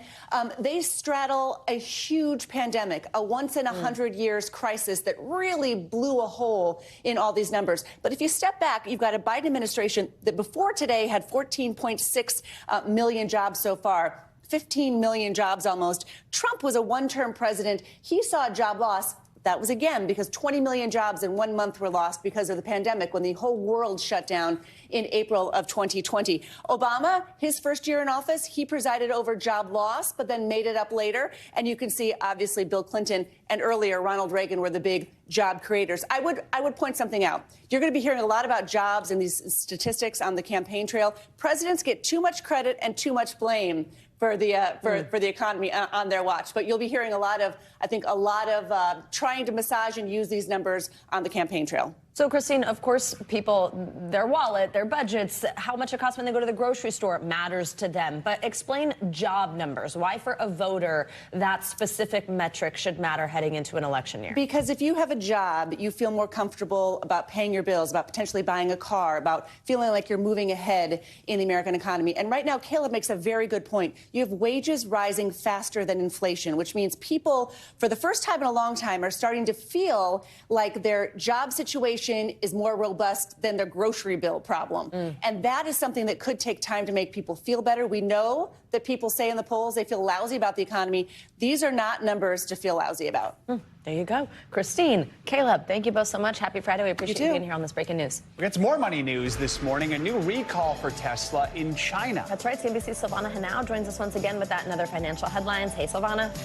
they straddle a huge pandemic, a once in 100 years crisis that really blew a hole in all these numbers. But if you step back, you've got a Biden administration that before today had 14.6 million jobs so far. 15 million jobs almost. Trump was a one-term president. He saw a job loss. That was, again, because 20 million jobs in 1 month were lost because of the pandemic when the whole world shut down in April of 2020. Obama, his first year in office, he presided over job loss, but then made it up later. And you can see, obviously, Bill Clinton and earlier Ronald Reagan were the big job creators. I would point something out. You're going to be hearing a lot about jobs and these statistics on the campaign trail. Presidents get too much credit and too much blame for the economy on their watch. But you'll be hearing a lot of trying to massage and use these numbers on the campaign trail. So, Christine, of course, people, their wallet, their budgets, how much it costs when they go to the grocery store matters to them. But explain job numbers. Why, for a voter, that specific metric should matter heading into an election year? Because if you have a job, you feel more comfortable about paying your bills, about potentially buying a car, about feeling like you're moving ahead in the American economy. And right now, Caleb makes a very good point. You have wages rising faster than inflation, which means people, for the first time in a long time, are starting to feel like their job situation is more robust than their grocery bill problem. And that is something that could take time to make people feel better. We know that people say in the polls they feel lousy about the economy. These are not numbers to feel lousy about. There you go. Christine, Caleb, thank you both so much. Happy Friday. We appreciate you being here on this breaking news. We got some more money news this morning. A new recall for Tesla in China. That's right. CNBC's Silvana Henao joins us once again with that and other financial headlines. Hey, Silvana.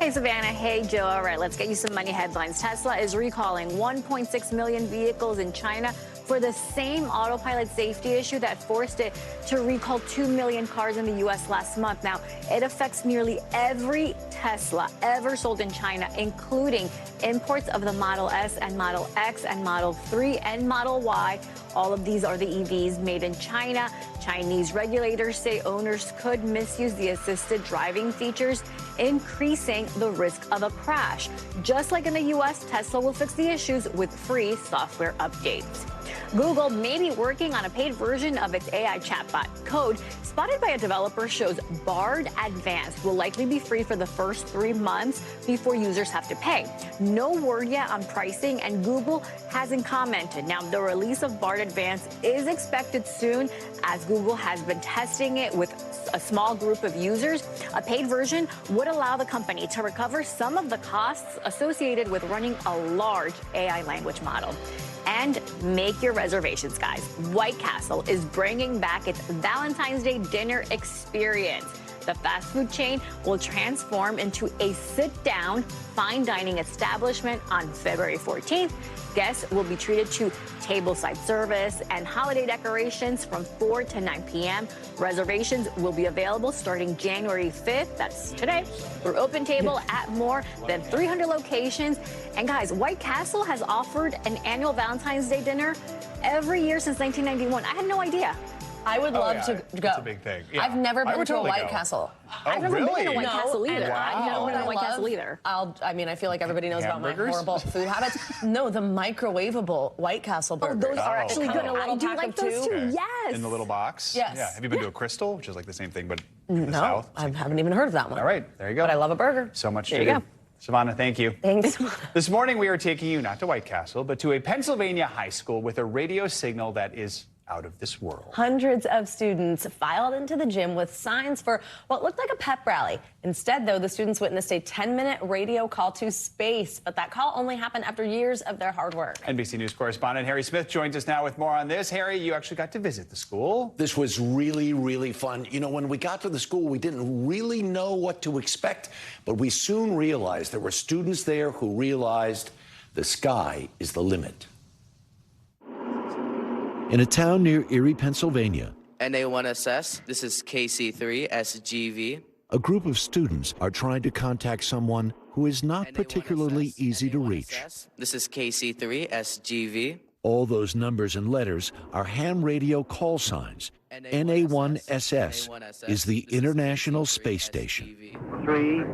Hey, Savannah. Hey, Joe. All right, let's get you some money headlines. Tesla is recalling 1.6 million vehicles in China for the same autopilot safety issue that forced it to recall 2 million cars in the U.S. last month. Now, it affects nearly every Tesla ever sold in China, including imports of the Model S and Model X and Model 3 and Model Y. All of these are the EVs made in China. Chinese regulators say owners could misuse the assisted driving features, increasing the risk of a crash. Just like in the U.S., Tesla will fix the issues with free software updates. Google may be working on a paid version of its AI chatbot. Code spotted by a developer shows Bard Advanced will likely be free for the first 3 months before users have to pay. No word yet on pricing, and Google hasn't commented. Now, the release of Bard Advanced is expected soon, as Google has been testing it with a small group of users. A paid version would allow the company to recover some of the costs associated with running a large AI language model. And make your reservations, guys. White Castle is bringing back its Valentine's Day dinner experience. The fast food chain will transform into a sit-down, fine dining establishment on February 14th. Guests will be treated to tableside service and holiday decorations from 4 to 9 p.m. Reservations will be available starting January 5th, that's today, through OpenTable at more than 300 locations. And guys, White Castle has offered an annual Valentine's Day dinner every year since 1991. I had no idea. I would love to go. It's a big thing. Yeah. I've never been to totally a White Castle. I've never been to a White Castle either. Wow. I've never been to a White Castle either. I feel like everybody knows about my horrible food habits. No, the microwavable White Castle burgers. Oh, those are actually good. I do like those too. Okay. Yes. In the little box? Yes. Yeah. Have you been to a Crystal, which is like the same thing, but in the South? I haven't even heard of that one. All right. There you go. But I love a burger. So much there to you do. go. Savannah, thank you. Thanks. This morning, we are taking you not to White Castle, but to a Pennsylvania high school with a radio signal that is out of this world. Hundreds of students filed into the gym with signs for what looked like a pep rally. Instead, though, the students witnessed a 10-minute radio call to space, but that call only happened after years of their hard work. NBC News correspondent Harry Smith joins us now with more on this. Harry, you actually got to visit the school. This was really, really fun. You know, when we got to the school, we didn't really know what to expect, but we soon realized there were students there who realized the sky is the limit. In a town near Erie, Pennsylvania, NA1SS, this is KC3SGV. a group of students are trying to contact someone who is not particularly easy to reach. This is KC3SGV. All those numbers and letters are ham radio call signs. NA1SS is the International Space Station. 3,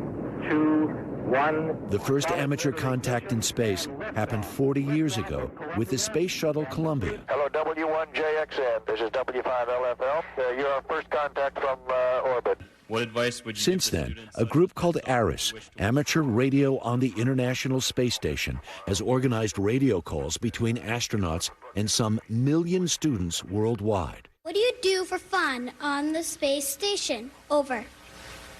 2, 1. The first amateur contact in space happened 40 years ago with the Space Shuttle Columbia. Hello, W1JXN. This is W5LFL. You're our first contact from orbit. What advice would you Since then, a group called ARIS, Amateur Radio on the International Space Station, has organized radio calls between astronauts and some million students worldwide. What do you do for fun on the space station? Over.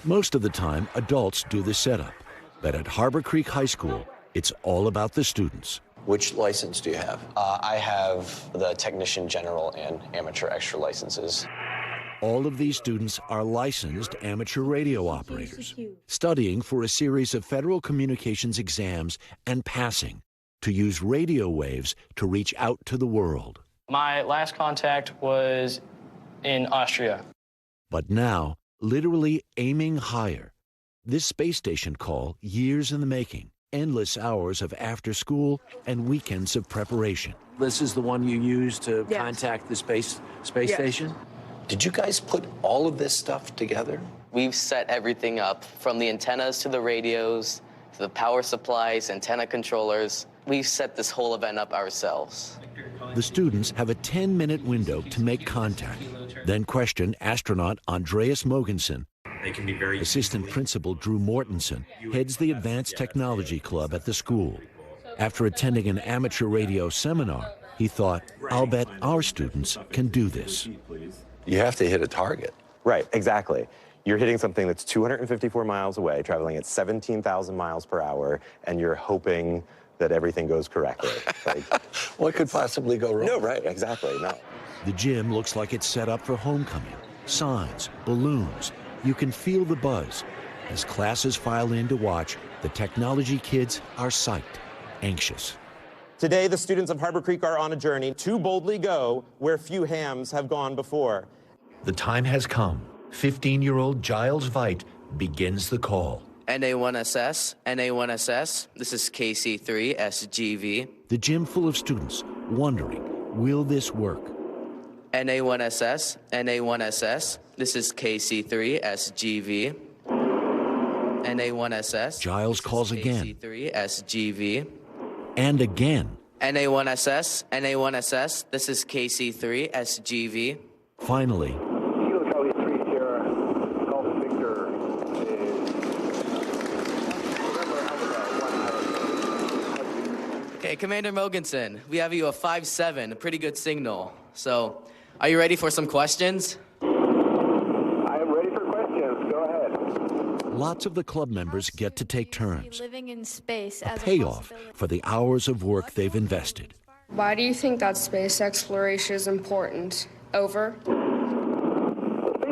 Most of the time, adults do the setup. But at Harbor Creek High School, it's all about the students. Which license do you have? I have the Technician General and Amateur Extra licenses. All of these students are licensed amateur radio operators, studying for a series of federal communications exams and passing to use radio waves to reach out to the world. My last contact was in Austria. But now, literally aiming higher. This space station call, years in the making, endless hours of after school and weekends of preparation. This is the one you use to contact the space station? Did you guys put all of this stuff together? We've set everything up, from the antennas to the radios, to the power supplies, antenna controllers. We've set this whole event up ourselves. The students have a 10-minute window to make contact, then question astronaut Andreas Mogensen. They can be very Assistant Principal Drew Mortensen heads the Advanced Technology Club at the school. After attending an amateur radio seminar, he thought, I'll bet our students can do this. You have to hit a target. Right, exactly. You're hitting something that's 254 miles away, traveling at 17,000 miles per hour, and you're hoping that everything goes correctly. What could possibly go wrong? No, right, exactly, no. The gym looks like it's set up for homecoming. Signs, balloons. You can feel the buzz. As classes file in to watch, the technology kids are psyched, anxious. Today, the students of Harbor Creek are on a journey to boldly go where few hams have gone before. The time has come. 15-year-old Giles Veit begins the call. NA1SS, NA1SS, this is KC3SGV. The gym full of students wondering, will this work? NA1SS, NA1SS, this is KC3SGV. NA1SS. Giles calls again. KC3SGV. And again. NA1SS, NA1SS, this is KC3SGV. Finally. Okay, Commander Mogensen, we have you a 5-7, a pretty good signal. So, are you ready for some questions? I am ready for questions. Go ahead. Lots of the club members get to take turns. Living in space A as payoff for the hours of work they've invested. Why do you think that space exploration is important? Over. Space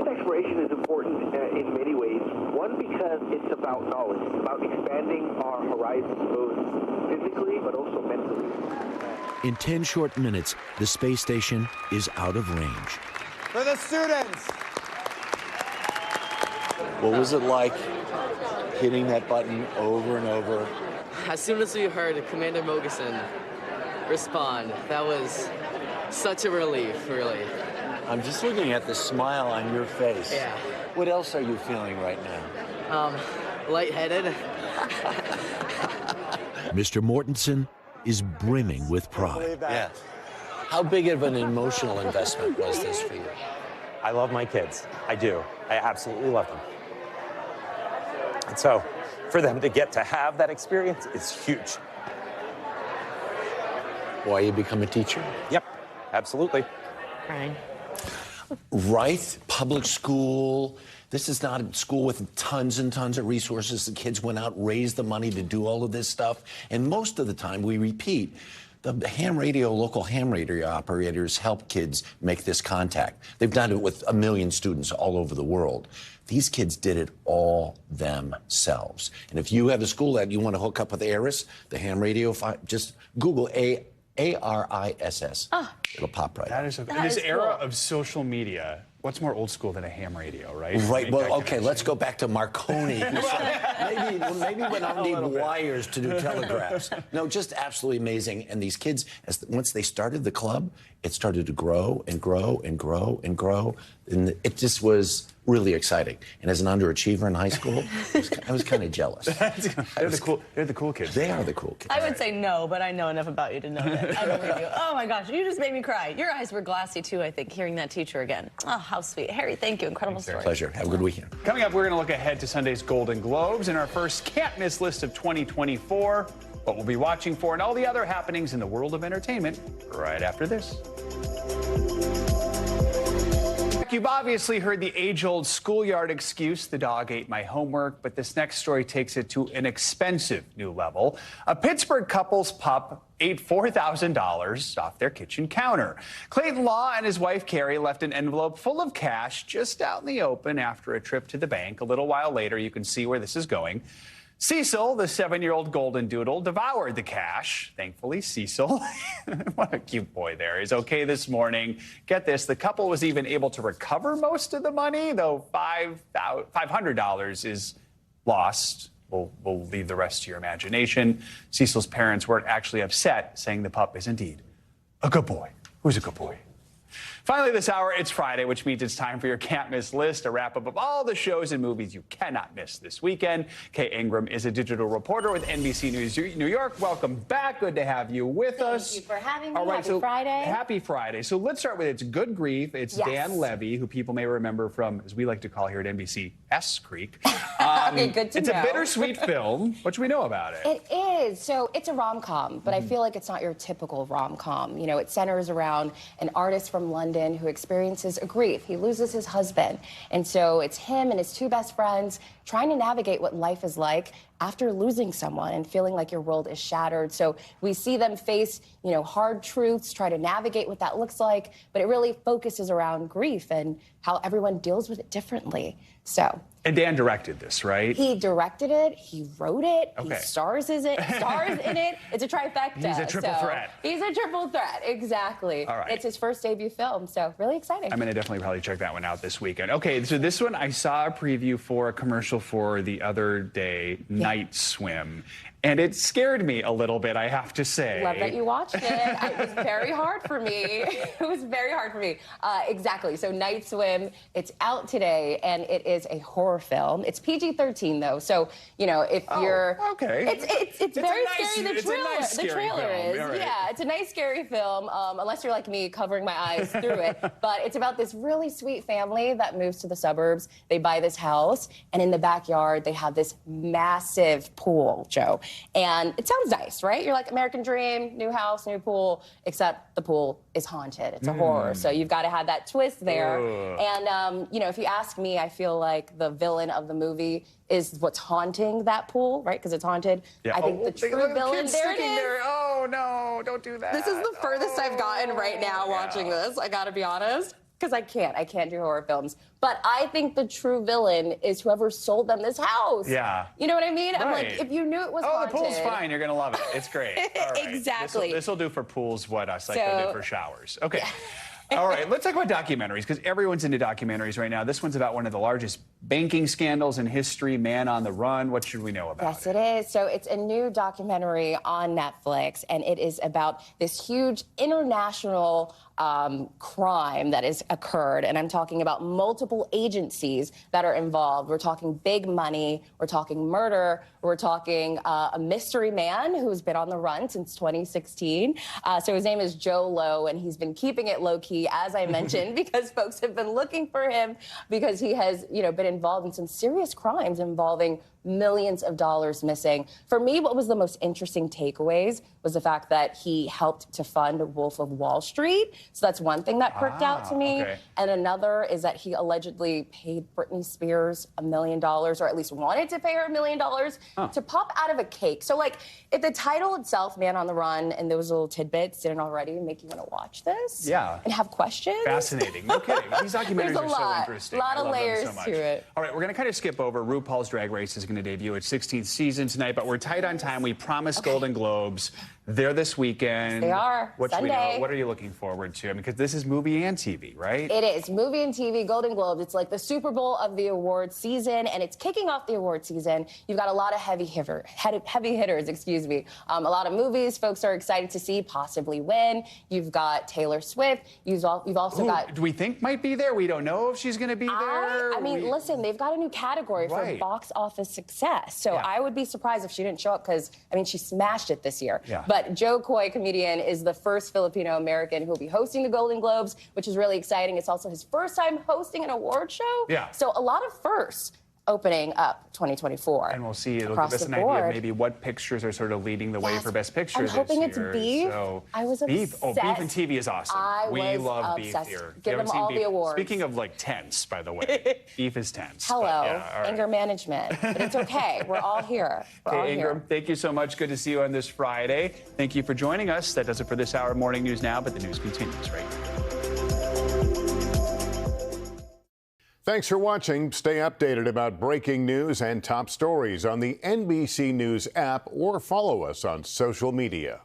exploration is important in many ways. One, because it's about knowledge. It's about expanding our horizons, both physically but also mentally. In 10 short minutes, the space station is out of range. For the students! What was it like hitting that button over and over? As soon as we heard Commander Mogensen respond, that was such a relief, really. I'm just looking at the smile on your face. Yeah. What else are you feeling right now? Lightheaded. Mr. Mortensen is brimming with pride. Yeah. How big of an emotional investment was this for you? I love my kids. I do. I absolutely love them. And so, for them to get to have that experience is huge. Why you become a teacher? Yep, absolutely. Right? Public school. This is not a school with tons and tons of resources. The kids went out, raised the money to do all of this stuff. And most of the time, we repeat, the local ham radio operators help kids make this contact. They've done it with 1 million students all over the world. These kids did it all themselves. And if you have a school that you want to hook up with ARIS, the ham radio, just Google ARISS. It'll pop right up. In this era of social media, What's more old school than a ham radio, right? Right. Well, okay, let's go back to Marconi. maybe we don't need wires to do telegraphs. No, just absolutely amazing. And these kids, once they started the club, it started to grow and grow and grow and grow. And it just was really exciting. And as an underachiever in high school, I was kind of jealous. They're the cool kids. They are the cool kids. I would say no, but I know enough about you to know that. I believe you. Oh my gosh, you just made me cry. Your eyes were glassy too, I think, hearing that teacher again. Oh, how sweet. Harry, thank you. Incredible story. Pleasure. Have a good weekend. Coming up, we're going to look ahead to Sunday's Golden Globes in our first can't-miss list of 2024. What we'll be watching for and all the other happenings in the world of entertainment right after this. You've obviously heard the age-old schoolyard excuse, the dog ate my homework, but this next story takes it to an expensive new level. A Pittsburgh couple's pup ate $4,000 off their kitchen counter. Clayton Law and his wife Carrie left an envelope full of cash just out in the open after a trip to the bank. A little while later, you can see where this is going. Cecil, the 7-year-old golden doodle, devoured the cash. Thankfully, Cecil, what a cute boy there, is okay this morning. Get this, the couple was even able to recover most of the money, though $500 is lost. We'll leave the rest to your imagination. Cecil's parents weren't actually upset, saying the pup is indeed a good boy. Who's a good boy? Finally this hour, it's Friday, which means it's time for your can't miss list, a wrap-up of all the shows and movies you cannot miss this weekend. Kay Ingram is a digital reporter with NBC News New York. Welcome back. Good to have you with us. Thank you for having me. All right, Happy Friday. Happy Friday. So let's start with It's Good Grief. It's Dan Levy, who people may remember from, as we like to call here at NBC, S Creek. Okay, good to it's know. a bittersweet film. What should we know about it? It is. So it's a rom-com, but I feel like it's not your typical rom-com. You know, it centers around an artist from London who experiences a grief. He loses his husband. And so it's him and his two best friends trying to navigate what life is like after losing someone and feeling like your world is shattered. So we see them face, you know, hard truths, try to navigate what that looks like, but it really focuses around grief and how everyone deals with it differently. So. And Dan directed this, right? He directed it, he wrote it, Okay. he stars in it. It's a trifecta. He's a triple threat. He's a triple threat, exactly. All right. It's his first debut film, so really exciting. I'm going to definitely probably check that one out this weekend. Okay, so this one, I saw a preview for a commercial for the other day, Night Swim. And it scared me a little bit, I have to say. Love that you watched it. It was very hard for me. It was very hard for me. Exactly. So Night Swim, it's out today, and it is a horror film. It's PG-13 though, so you know if you're okay. It's very scary. It's a nice The scary trailer film. is All right. yeah. It's a nice scary film, unless you're like me, covering my eyes through it. But it's about this really sweet family that moves to the suburbs. They buy this house, and in the backyard they have this massive pool, Joe. And it sounds nice, right? You're like, American dream, new house, new pool, except the pool is haunted. It's a horror. So you've got to have that twist there. And, you know, if you ask me, I feel like the villain of the movie is what's haunting that pool, right? Because it's haunted. Yeah. I think the true villain, there it is. There. Oh, no, don't do that. This is the furthest I've gotten right now watching this. I got to be honest. Because I can't do horror films. But I think the true villain is whoever sold them this house. Yeah. You know what I mean? I'm Right. like, if you knew it was haunted. The pool's fine. You're going to love it. It's great. All right. Exactly. This will do for pools what Psycho did for showers. Okay. All right, let's talk about documentaries, because everyone's into documentaries right now. This one's about one of the largest banking scandals in history, Man on the Run. What should we know about Yes, it is. So it's a new documentary on Netflix, and it is about this huge international crime that has occurred. And I'm talking about multiple agencies that are involved. We're talking big money. We're talking murder. We're talking a mystery man who's been on the run since 2016. So his name is Joe Lowe, and he's been keeping it low-key, as I mentioned, because folks have been looking for him because he has, you know, been involved in some serious crimes involving millions of dollars missing. For me, what was the most interesting takeaways was the fact that he helped to fund Wolf of Wall Street. So that's one thing that perked out to me. Okay. And another is that he allegedly paid Britney Spears $1 million, or at least wanted to pay her $1 million to pop out of a cake. So, like, if the title itself, Man on the Run, and those little tidbits didn't already make you want to watch this and have questions. Fascinating. No kidding. These documentaries are so interesting. A lot I of love them layers so much. to it. All right, we're going to kind of skip over RuPaul's Drag Race is going to debut its 16th season tonight, but we're tight on time. We promised Golden Globes. They're this weekend. They are. What should we know? Sunday. What are you looking forward to? I mean, because this is movie and TV, right? It is. Movie and TV, Golden Globes. It's like the Super Bowl of the awards season, and it's kicking off the award season. You've got a lot of heavy hitters, excuse me. A lot of movies folks are excited to see possibly win. You've got Taylor Swift. You've also got... do we think might be there? We don't know if she's going to be there. I mean, listen, they've got a new category for box office success. So I would be surprised if she didn't show up because, I mean, she smashed it this year. Yeah. But Joe Coy, comedian, is the first Filipino-American who will be hosting the Golden Globes, which is really exciting. It's also his first time hosting an award show. Yeah. So a lot of firsts opening up 2024. And we'll see. It'll give us an idea of maybe what pictures are sort of leading the way for Best Picture I'm hoping this year. it's Beef. So, I was Beef. obsessed. Oh, Beef and TV is awesome. We love obsessed. Beef here. Give You them haven't seen all Beef? the awards. Speaking of like tense, by the way, Beef is tense. Hello, but yeah, all right. anger management. But it's okay. We're all here. We're all Ingram, here. thank you so much. Good to see you on this Friday. Thank you for joining us. That does it for this hour of Morning News Now, but the news continues right now. Thanks for watching. Stay updated about breaking news and top stories on the NBC News app or follow us on social media.